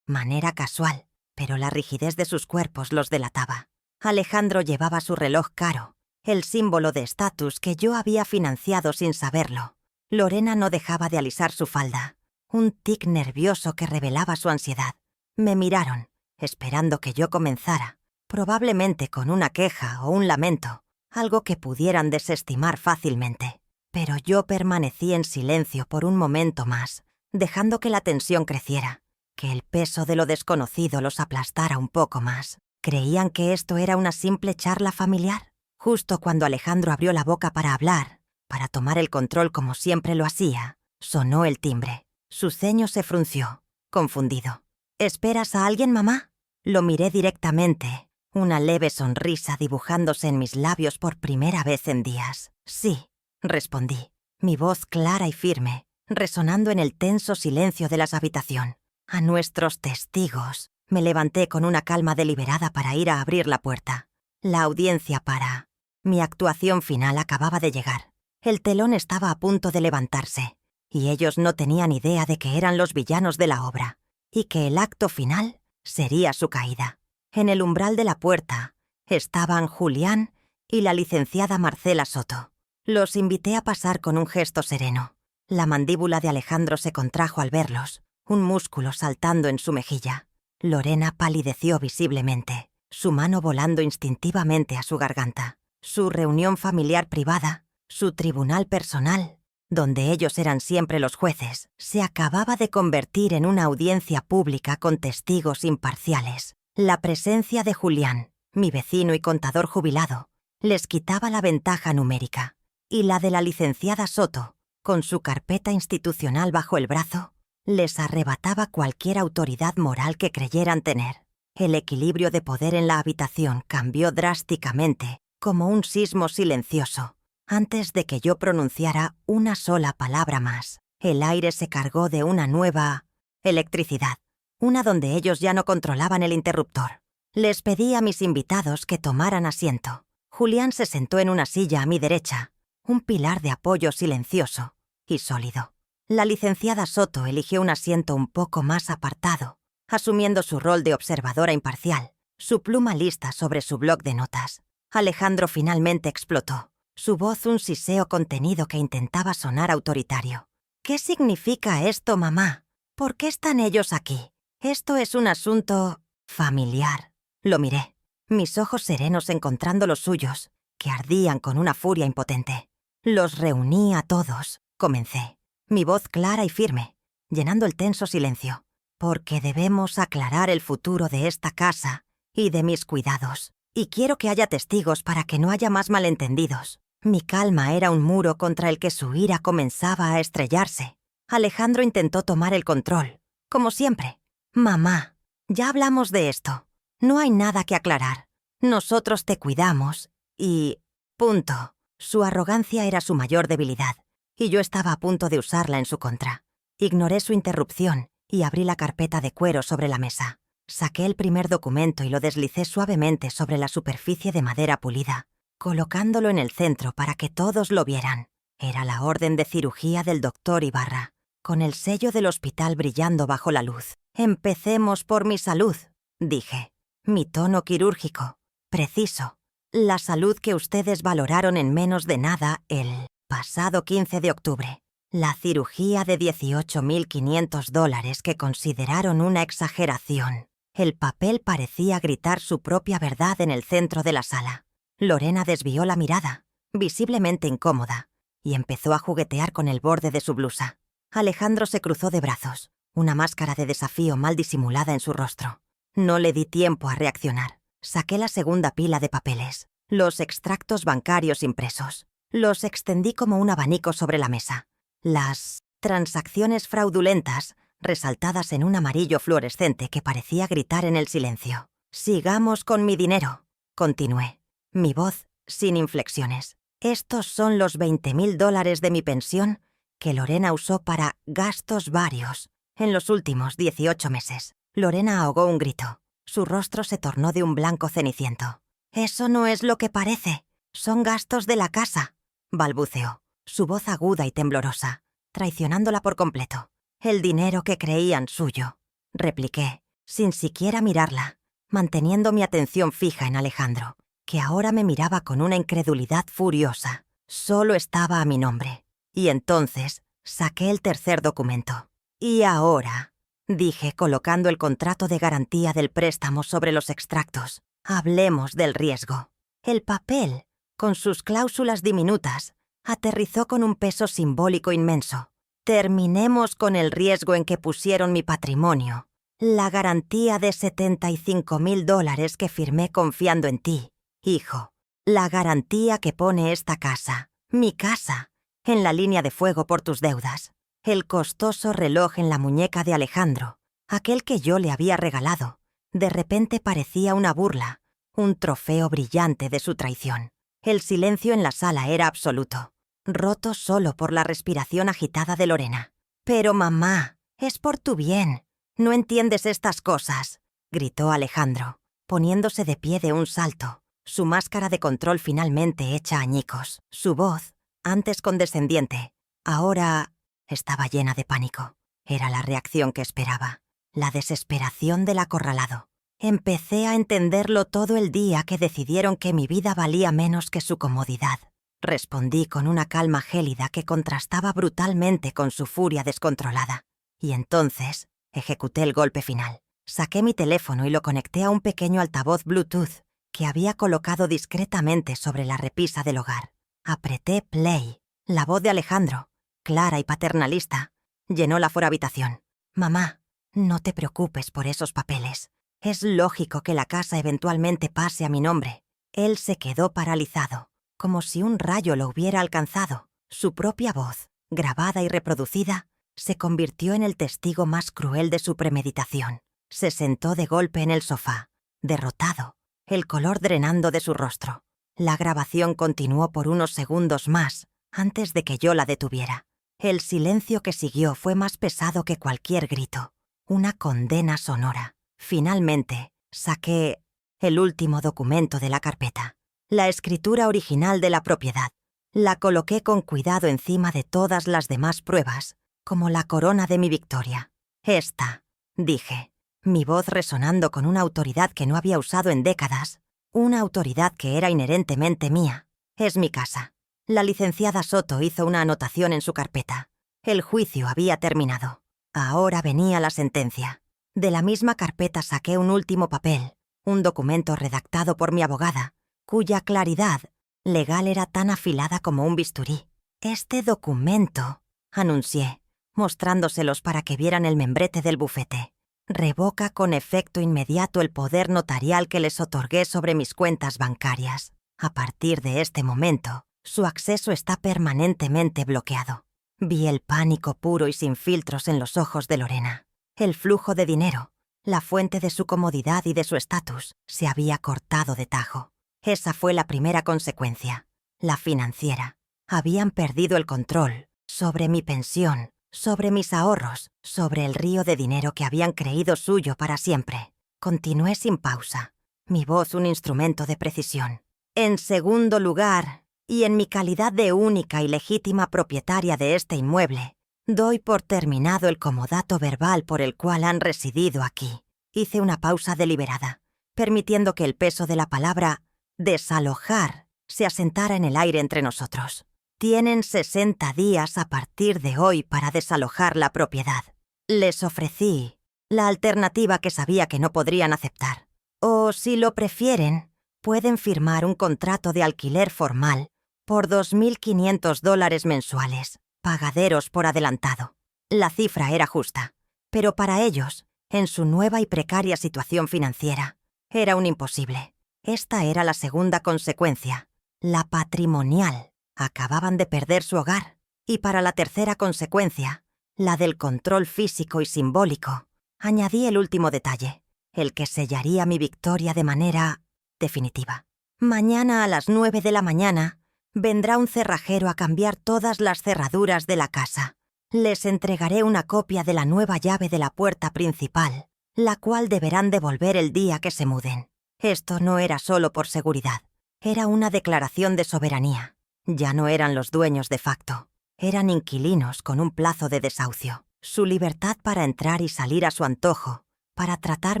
A: manera casual, pero la rigidez de sus cuerpos los delataba. Alejandro llevaba su reloj caro, el símbolo de estatus que yo había financiado sin saberlo. Lorena no dejaba de alisar su falda, un tic nervioso que revelaba su ansiedad. Me miraron, esperando que yo comenzara, probablemente con una queja o un lamento, algo que pudieran desestimar fácilmente. Pero yo permanecí en silencio por un momento más, dejando que la tensión creciera, que el peso de lo desconocido los aplastara un poco más. ¿Creían que esto era una simple charla familiar? Justo cuando Alejandro abrió la boca para hablar, para tomar el control como siempre lo hacía, sonó el timbre. Su ceño se frunció, confundido. ¿Esperas a alguien, mamá? Lo miré directamente, una leve sonrisa dibujándose en mis labios por primera vez en días. Sí, respondí, mi voz clara y firme, resonando en el tenso silencio de la habitación. A nuestros testigos. Me levanté con una calma deliberada para ir a abrir la puerta. La audiencia para mi actuación final acababa de llegar. El telón estaba a punto de levantarse, y ellos no tenían idea de que eran los villanos de la obra, y que el acto final sería su caída. En el umbral de la puerta estaban Julián y la licenciada Marcela Soto. Los invité a pasar con un gesto sereno. La mandíbula de Alejandro se contrajo al verlos, un músculo saltando en su mejilla. Lorena palideció visiblemente, su mano volando instintivamente a su garganta. Su reunión familiar privada, su tribunal personal, donde ellos eran siempre los jueces, se acababa de convertir en una audiencia pública con testigos imparciales. La presencia de Julián, mi vecino y contador jubilado, les quitaba la ventaja numérica, y la de la licenciada Soto, con su carpeta institucional bajo el brazo, les arrebataba cualquier autoridad moral que creyeran tener. El equilibrio de poder en la habitación cambió drásticamente, como un sismo silencioso. Antes de que yo pronunciara una sola palabra más, el aire se cargó de una nueva electricidad, una donde ellos ya no controlaban el interruptor. Les pedí a mis invitados que tomaran asiento. Julián se sentó en una silla a mi derecha, un pilar de apoyo silencioso y sólido. La licenciada Soto eligió un asiento un poco más apartado, asumiendo su rol de observadora imparcial, su pluma lista sobre su bloc de notas. Alejandro finalmente explotó, su voz un siseo contenido que intentaba sonar autoritario. ¿Qué significa esto, mamá? ¿Por qué están ellos aquí? Esto es un asunto familiar. Lo miré, mis ojos serenos encontrando los suyos, que ardían con una furia impotente. Los reuní a todos, comencé. Mi voz clara y firme, llenando el tenso silencio, porque debemos aclarar el futuro de esta casa y de mis cuidados, y quiero que haya testigos para que no haya más malentendidos. Mi calma era un muro contra el que su ira comenzaba a estrellarse. Alejandro intentó tomar el control, como siempre. Mamá, ya hablamos de esto. No hay nada que aclarar. Nosotros te cuidamos y... punto. Su arrogancia era su mayor debilidad, y yo estaba a punto de usarla en su contra. Ignoré su interrupción y abrí la carpeta de cuero sobre la mesa. Saqué el primer documento y lo deslicé suavemente sobre la superficie de madera pulida, colocándolo en el centro para que todos lo vieran. Era la orden de cirugía del doctor Ibarra, con el sello del hospital brillando bajo la luz. «Empecemos por mi salud», dije. Mi tono quirúrgico, preciso. La salud que ustedes valoraron en menos de nada el pasado 15 de octubre. La cirugía de $18.500 que consideraron una exageración. El papel parecía gritar su propia verdad en el centro de la sala. Lorena desvió la mirada, visiblemente incómoda, y empezó a juguetear con el borde de su blusa. Alejandro se cruzó de brazos, una máscara de desafío mal disimulada en su rostro. No le di tiempo a reaccionar. Saqué la segunda pila de papeles, los extractos bancarios impresos. Los extendí como un abanico sobre la mesa. Las Transacciones fraudulentas, resaltadas en un amarillo fluorescente que parecía gritar en el silencio. «Sigamos con mi dinero», continué, mi voz sin inflexiones. «Estos son los $20.000 de mi pensión que Lorena usó para gastos varios en los últimos 18 meses». Lorena ahogó un grito. Su rostro se tornó de un blanco ceniciento. «Eso no es lo que parece. Son gastos de la casa», balbuceó, su voz aguda y temblorosa, traicionándola por completo. «El dinero que creían suyo», repliqué, sin siquiera mirarla, manteniendo mi atención fija en Alejandro, que ahora me miraba con una incredulidad furiosa. Solo estaba a mi nombre. Y entonces saqué el tercer documento. «Y ahora», dije colocando el contrato de garantía del préstamo sobre los extractos, «hablemos del riesgo». El papel, con sus cláusulas diminutas, aterrizó con un peso simbólico inmenso. «Terminemos con el riesgo en que pusieron mi patrimonio. La garantía de $75.000 que firmé confiando en ti, hijo. La garantía que pone esta casa, mi casa, en la línea de fuego por tus deudas. El costoso reloj en la muñeca de Alejandro, aquel que yo le había regalado, de repente parecía una burla, un trofeo brillante de su traición. El silencio en la sala era absoluto, roto solo por la respiración agitada de Lorena. «Pero mamá, es por tu bien. No entiendes estas cosas», gritó Alejandro, poniéndose de pie de un salto, su máscara de control finalmente hecha añicos. Su voz, antes condescendiente, ahora estaba llena de pánico. Era la reacción que esperaba, la desesperación del acorralado. «Empecé a entenderlo todo el día que decidieron que mi vida valía menos que su comodidad», respondí con una calma gélida que contrastaba brutalmente con su furia descontrolada. Y entonces ejecuté el golpe final. Saqué mi teléfono y lo conecté a un pequeño altavoz Bluetooth que había colocado discretamente sobre la repisa del hogar. Apreté play. La voz de Alejandro, clara y paternalista, llenó la habitación. «Mamá, no te preocupes por esos papeles. Es lógico que la casa eventualmente pase a mi nombre». Él se quedó paralizado, como si un rayo lo hubiera alcanzado. Su propia voz, grabada y reproducida, se convirtió en el testigo más cruel de su premeditación. Se sentó de golpe en el sofá, derrotado, el color drenando de su rostro. La grabación continuó por unos segundos más antes de que yo la detuviera. El silencio que siguió fue más pesado que cualquier grito, una condena sonora. Finalmente, saqué el último documento de la carpeta, la escritura original de la propiedad. La coloqué con cuidado encima de todas las demás pruebas, como la corona de mi victoria. «Esta», dije, mi voz resonando con una autoridad que no había usado en décadas, una autoridad que era inherentemente mía. «Es mi casa». La licenciada Soto hizo una anotación en su carpeta. El juicio había terminado. Ahora venía la sentencia. De la misma carpeta saqué un último papel, un documento redactado por mi abogada, cuya claridad legal era tan afilada como un bisturí. «Este documento», anuncié, mostrándoselos para que vieran el membrete del bufete, «revoca con efecto inmediato el poder notarial que les otorgué sobre mis cuentas bancarias. A partir de este momento, su acceso está permanentemente bloqueado». Vi el pánico puro y sin filtros en los ojos de Lorena. El flujo de dinero, la fuente de su comodidad y de su estatus, se había cortado de tajo. Esa fue la primera consecuencia, la financiera. Habían perdido el control sobre mi pensión, sobre mis ahorros, sobre el río de dinero que habían creído suyo para siempre. Continué sin pausa, mi voz un instrumento de precisión. «En segundo lugar, y en mi calidad de única y legítima propietaria de este inmueble, doy por terminado el comodato verbal por el cual han residido aquí». Hice una pausa deliberada, permitiendo que el peso de la palabra «desalojar» se asentara en el aire entre nosotros. «Tienen 60 días a partir de hoy para desalojar la propiedad». Les ofrecí la alternativa que sabía que no podrían aceptar. «O, si lo prefieren, pueden firmar un contrato de alquiler formal por $2.500 mensuales, pagaderos por adelantado». La cifra era justa, pero para ellos, en su nueva y precaria situación financiera, era un imposible. Esta era la segunda consecuencia, la patrimonial. Acababan de perder su hogar, y para la tercera consecuencia, la del control físico y simbólico. Añadí el último detalle, el que sellaría mi victoria de manera definitiva. Mañana a las 9 de la mañana vendrá un cerrajero a cambiar todas las cerraduras de la casa. Les entregaré una copia de la nueva llave de la puerta principal, la cual deberán devolver el día que se muden. Esto no era solo por seguridad, era una declaración de soberanía. Ya no eran los dueños de facto, eran inquilinos con un plazo de desahucio. Su libertad para entrar y salir a su antojo, para tratar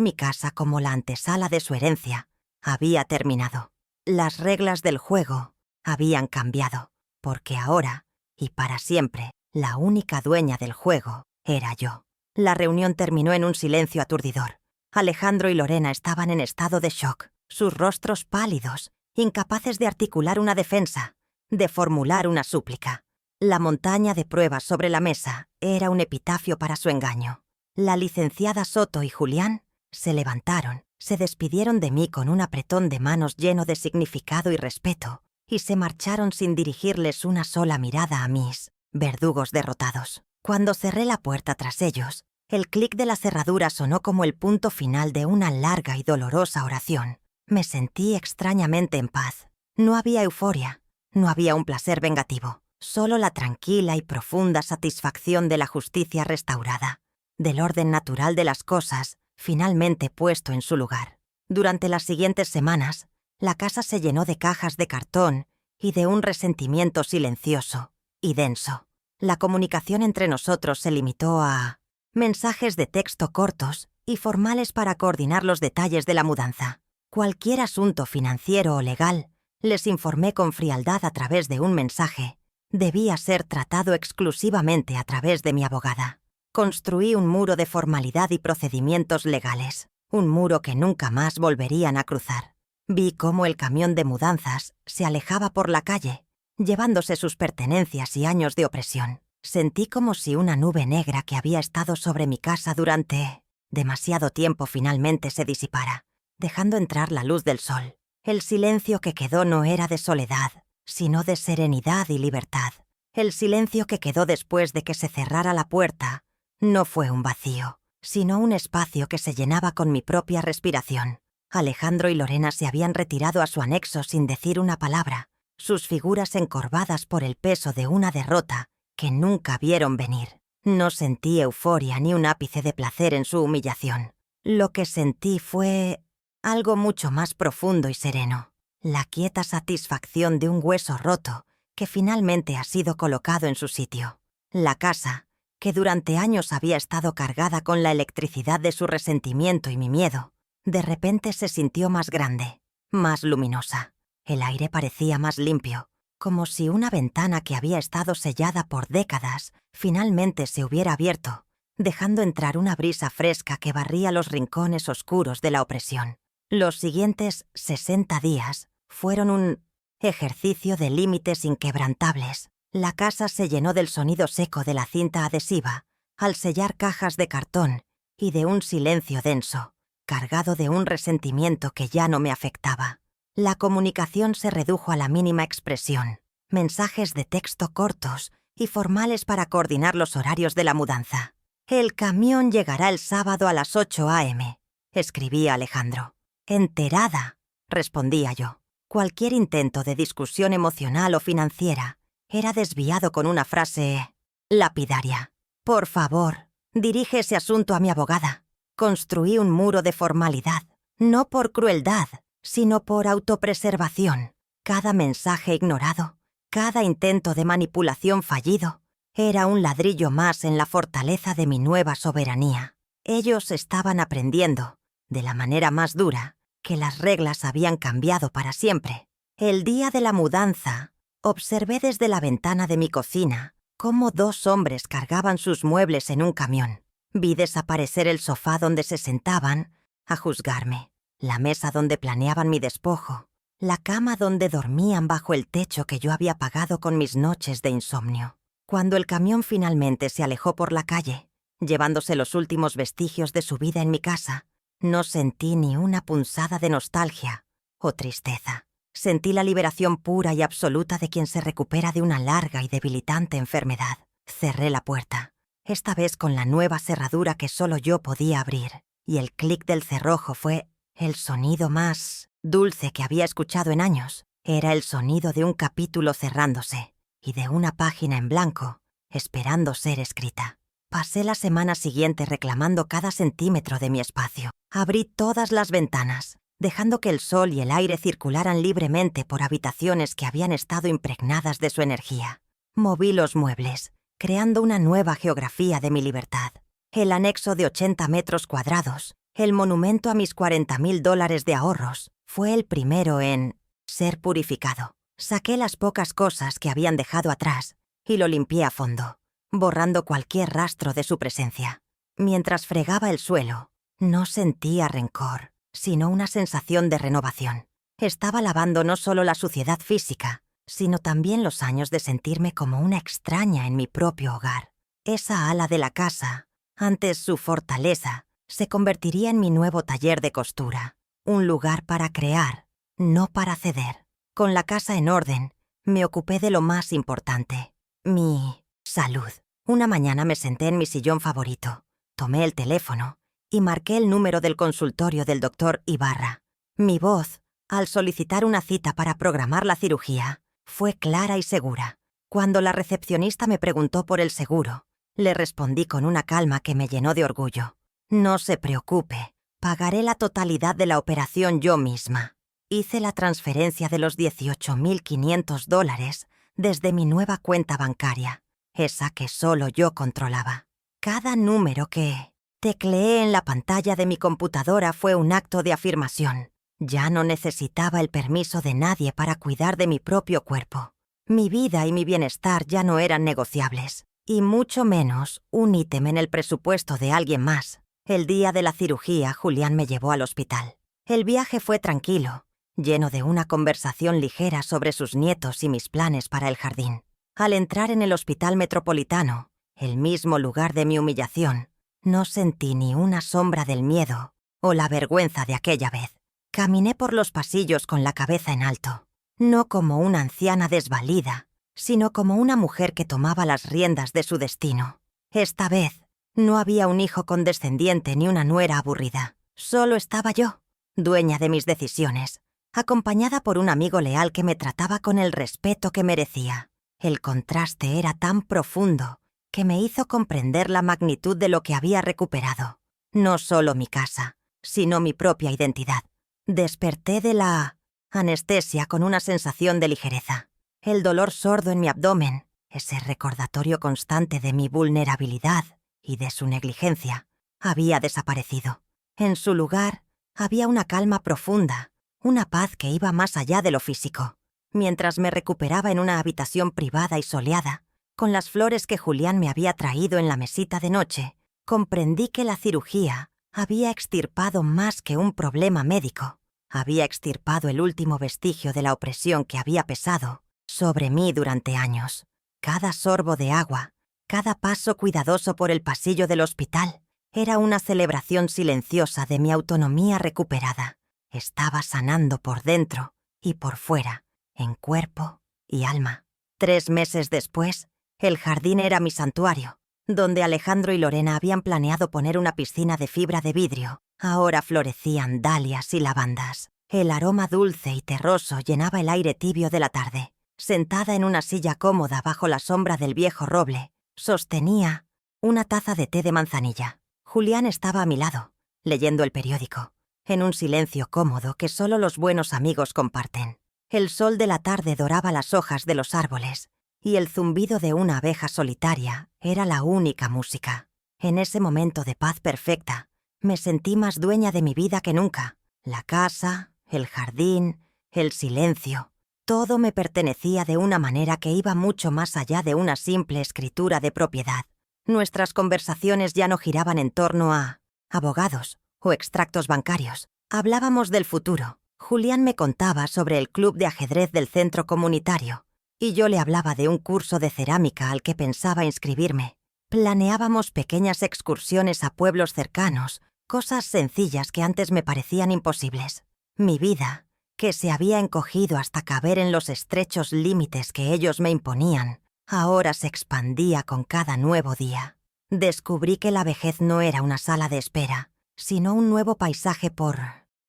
A: mi casa como la antesala de su herencia, había terminado. Las reglas del juego habían cambiado, porque ahora, y para siempre, la única dueña del juego era yo. La reunión terminó en un silencio aturdidor. Alejandro y Lorena estaban en estado de shock, sus rostros pálidos, incapaces de articular una defensa, de formular una súplica. La montaña de pruebas sobre la mesa era un epitafio para su engaño. La licenciada Soto y Julián se levantaron, se despidieron de mí con un apretón de manos lleno de significado y respeto, y se marcharon sin dirigirles una sola mirada a mis verdugos derrotados. Cuando cerré la puerta tras ellos, el clic de la cerradura sonó como el punto final de una larga y dolorosa oración. Me sentí extrañamente en paz. No había euforia, no había un placer vengativo. Solo la tranquila y profunda satisfacción de la justicia restaurada, del orden natural de las cosas finalmente puesto en su lugar. Durante las siguientes semanas, la casa se llenó de cajas de cartón y de un resentimiento silencioso y denso. La comunicación entre nosotros se limitó a mensajes de texto cortos y formales para coordinar los detalles de la mudanza. Cualquier asunto financiero o legal, les informé con frialdad a través de un mensaje, debía ser tratado exclusivamente a través de mi abogada. Construí un muro de formalidad y procedimientos legales, un muro que nunca más volverían a cruzar. Vi cómo el camión de mudanzas se alejaba por la calle, llevándose sus pertenencias y años de opresión. Sentí como si una nube negra que había estado sobre mi casa durante demasiado tiempo finalmente se disipara, dejando entrar la luz del sol. El silencio que quedó no era de soledad, sino de serenidad y libertad. El silencio que quedó después de que se cerrara la puerta no fue un vacío, sino un espacio que se llenaba con mi propia respiración. Alejandro y Lorena se habían retirado a su anexo sin decir una palabra, sus figuras encorvadas por el peso de una derrota que nunca vieron venir. No sentí euforia ni un ápice de placer en su humillación. Lo que sentí fue algo mucho más profundo y sereno. La quieta satisfacción de un hueso roto que finalmente ha sido colocado en su sitio. La casa, que durante años había estado cargada con la electricidad de su resentimiento y mi miedo, de repente se sintió más grande, más luminosa. El aire parecía más limpio, como si una ventana que había estado sellada por décadas finalmente se hubiera abierto, dejando entrar una brisa fresca que barría los rincones oscuros de la opresión. Los siguientes 60 días fueron un ejercicio de límites inquebrantables. La casa se llenó del sonido seco de la cinta adhesiva al sellar cajas de cartón y de un silencio denso, cargado de un resentimiento que ya no me afectaba. La comunicación se redujo a la mínima expresión, mensajes de texto cortos y formales para coordinar los horarios de la mudanza. «El camión llegará el sábado a las 8 a.m», escribía Alejandro. «Enterada», respondía yo. Cualquier intento de discusión emocional o financiera era desviado con una frase lapidaria. «Por favor, dirige ese asunto a mi abogada». Construí un muro de formalidad, no por crueldad, sino por autopreservación. Cada mensaje ignorado, cada intento de manipulación fallido, era un ladrillo más en la fortaleza de mi nueva soberanía. Ellos estaban aprendiendo, de la manera más dura, que las reglas habían cambiado para siempre. El día de la mudanza, observé desde la ventana de mi cocina cómo 2 hombres cargaban sus muebles en un camión. Vi desaparecer el sofá donde se sentaban a juzgarme, la mesa donde planeaban mi despojo, la cama donde dormían bajo el techo que yo había pagado con mis noches de insomnio. Cuando el camión finalmente se alejó por la calle, llevándose los últimos vestigios de su vida en mi casa, no sentí ni una punzada de nostalgia o tristeza. Sentí la liberación pura y absoluta de quien se recupera de una larga y debilitante enfermedad. Cerré la puerta. esta vez con la nueva cerradura que solo yo podía abrir, y el clic del cerrojo fue el sonido más dulce que había escuchado en años. Era el sonido de un capítulo cerrándose y de una página en blanco esperando ser escrita. Pasé la semana siguiente reclamando cada centímetro de mi espacio. Abrí todas las ventanas, dejando que el sol y el aire circularan libremente por habitaciones que habían estado impregnadas de su energía. Moví los muebles, creando una nueva geografía de mi libertad. El anexo de 80 metros cuadrados, el monumento a mis $40,000 de ahorros, fue el primero en ser purificado. Saqué las pocas cosas que habían dejado atrás y lo limpié a fondo, borrando cualquier rastro de su presencia. Mientras fregaba el suelo, no sentía rencor, sino una sensación de renovación. Estaba lavando no solo la suciedad física, sino también los años de sentirme como una extraña en mi propio hogar. Esa ala de la casa, antes su fortaleza, se convertiría en mi nuevo taller de costura, un lugar para crear, no para ceder. Con la casa en orden, me ocupé de lo más importante, mi salud. Una mañana me senté en mi sillón favorito, tomé el teléfono y marqué el número del consultorio del doctor Ibarra. Mi voz, al solicitar una cita para programar la cirugía, fue clara y segura. Cuando la recepcionista me preguntó por el seguro, le respondí con una calma que me llenó de orgullo. No se preocupe, pagaré la totalidad de la operación yo misma. Hice la transferencia de los $18,500 desde mi nueva cuenta bancaria, esa que solo yo controlaba. Cada número que tecleé en la pantalla de mi computadora fue un acto de afirmación. Ya no necesitaba el permiso de nadie para cuidar de mi propio cuerpo. Mi vida y mi bienestar ya no eran negociables, y mucho menos un ítem en el presupuesto de alguien más. El día de la cirugía, Julián me llevó al hospital. El viaje fue tranquilo, lleno de una conversación ligera sobre sus nietos y mis planes para el jardín. Al entrar en el Hospital Metropolitano, el mismo lugar de mi humillación, no sentí ni una sombra del miedo o la vergüenza de aquella vez. Caminé por los pasillos con la cabeza en alto, no como una anciana desvalida, sino como una mujer que tomaba las riendas de su destino. Esta vez, no había un hijo condescendiente ni una nuera aburrida. Solo estaba yo, dueña de mis decisiones, acompañada por un amigo leal que me trataba con el respeto que merecía. El contraste era tan profundo que me hizo comprender la magnitud de lo que había recuperado. No solo mi casa, sino mi propia identidad. Desperté de la anestesia con una sensación de ligereza. El dolor sordo en mi abdomen, ese recordatorio constante de mi vulnerabilidad y de su negligencia, había desaparecido. En su lugar, había una calma profunda, una paz que iba más allá de lo físico. Mientras me recuperaba en una habitación privada y soleada, con las flores que Julián me había traído en la mesita de noche, comprendí que la cirugía había extirpado más que un problema médico. Había extirpado el último vestigio de la opresión que había pesado sobre mí durante años. Cada sorbo de agua, cada paso cuidadoso por el pasillo del hospital, era una celebración silenciosa de mi autonomía recuperada. Estaba sanando por dentro y por fuera, en cuerpo y alma. 3 meses después, el jardín era mi santuario, donde Alejandro y Lorena habían planeado poner una piscina de fibra de vidrio. Ahora florecían dalias y lavandas. El aroma dulce y terroso llenaba el aire tibio de la tarde. Sentada en una silla cómoda bajo la sombra del viejo roble, sostenía una taza de té de manzanilla. Julián estaba a mi lado, leyendo el periódico, en un silencio cómodo que solo los buenos amigos comparten. El sol de la tarde doraba las hojas de los árboles, y el zumbido de una abeja solitaria era la única música. En ese momento de paz perfecta, me sentí más dueña de mi vida que nunca. La casa, el jardín, el silencio, todo me pertenecía de una manera que iba mucho más allá de una simple escritura de propiedad. Nuestras conversaciones ya no giraban en torno a abogados o extractos bancarios. Hablábamos del futuro. Julián me contaba sobre el club de ajedrez del centro comunitario, y yo le hablaba de un curso de cerámica al que pensaba inscribirme. Planeábamos pequeñas excursiones a pueblos cercanos, cosas sencillas que antes me parecían imposibles. Mi vida, que se había encogido hasta caber en los estrechos límites que ellos me imponían, ahora se expandía con cada nuevo día. Descubrí que la vejez no era una sala de espera, sino un nuevo paisaje por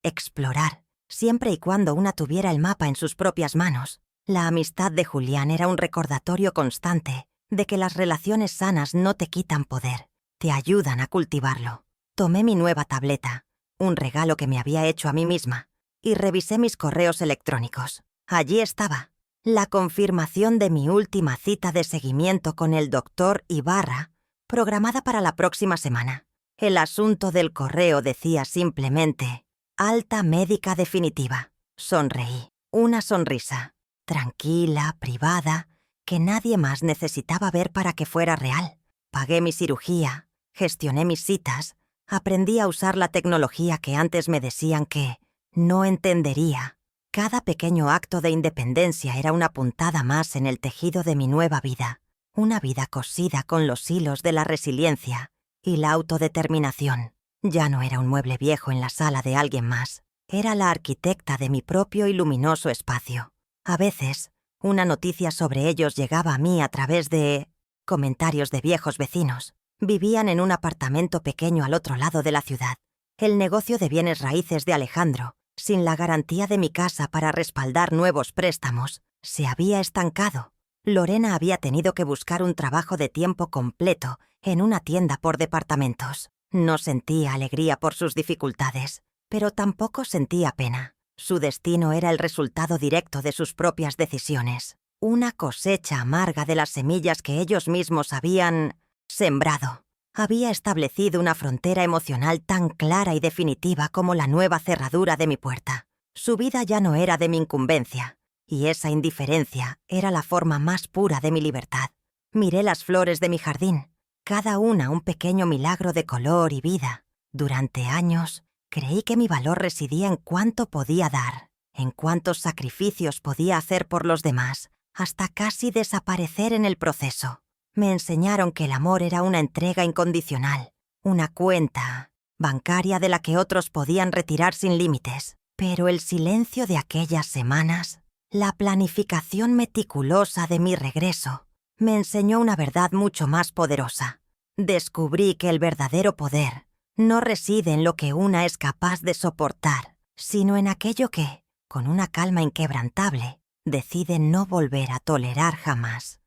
A: explorar, siempre y cuando una tuviera el mapa en sus propias manos. La amistad de Julián era un recordatorio constante de que las relaciones sanas no te quitan poder, te ayudan a cultivarlo. Tomé mi nueva tableta, un regalo que me había hecho a mí misma, y revisé mis correos electrónicos. Allí estaba, la confirmación de mi última cita de seguimiento con el doctor Ibarra, programada para la próxima semana. El asunto del correo decía simplemente: alta médica definitiva. Sonreí. Una sonrisa, tranquila, privada, que nadie más necesitaba ver para que fuera real. Pagué mi cirugía, gestioné mis citas, aprendí a usar la tecnología que antes me decían que no entendería. Cada pequeño acto de independencia era una puntada más en el tejido de mi nueva vida, una vida cosida con los hilos de la resiliencia y la autodeterminación. Ya no era un mueble viejo en la sala de alguien más, era la arquitecta de mi propio y luminoso espacio. A veces, una noticia sobre ellos llegaba a mí a través de comentarios de viejos vecinos. Vivían en un apartamento pequeño al otro lado de la ciudad. El negocio de bienes raíces de Alejandro, sin la garantía de mi casa para respaldar nuevos préstamos, se había estancado. Lorena había tenido que buscar un trabajo de tiempo completo en una tienda por departamentos. No sentía alegría por sus dificultades, pero tampoco sentía pena. Su destino era el resultado directo de sus propias decisiones, una cosecha amarga de las semillas que ellos mismos habían sembrado. Había establecido una frontera emocional tan clara y definitiva como la nueva cerradura de mi puerta. Su vida ya no era de mi incumbencia, y esa indiferencia era la forma más pura de mi libertad. Miré las flores de mi jardín, cada una un pequeño milagro de color y vida. Durante años, creí que mi valor residía en cuánto podía dar, en cuántos sacrificios podía hacer por los demás, hasta casi desaparecer en el proceso. Me enseñaron que el amor era una entrega incondicional, una cuenta bancaria de la que otros podían retirar sin límites. Pero el silencio de aquellas semanas, la planificación meticulosa de mi regreso, me enseñó una verdad mucho más poderosa. Descubrí que el verdadero poder no reside en lo que una es capaz de soportar, sino en aquello que, con una calma inquebrantable, decide no volver a tolerar jamás.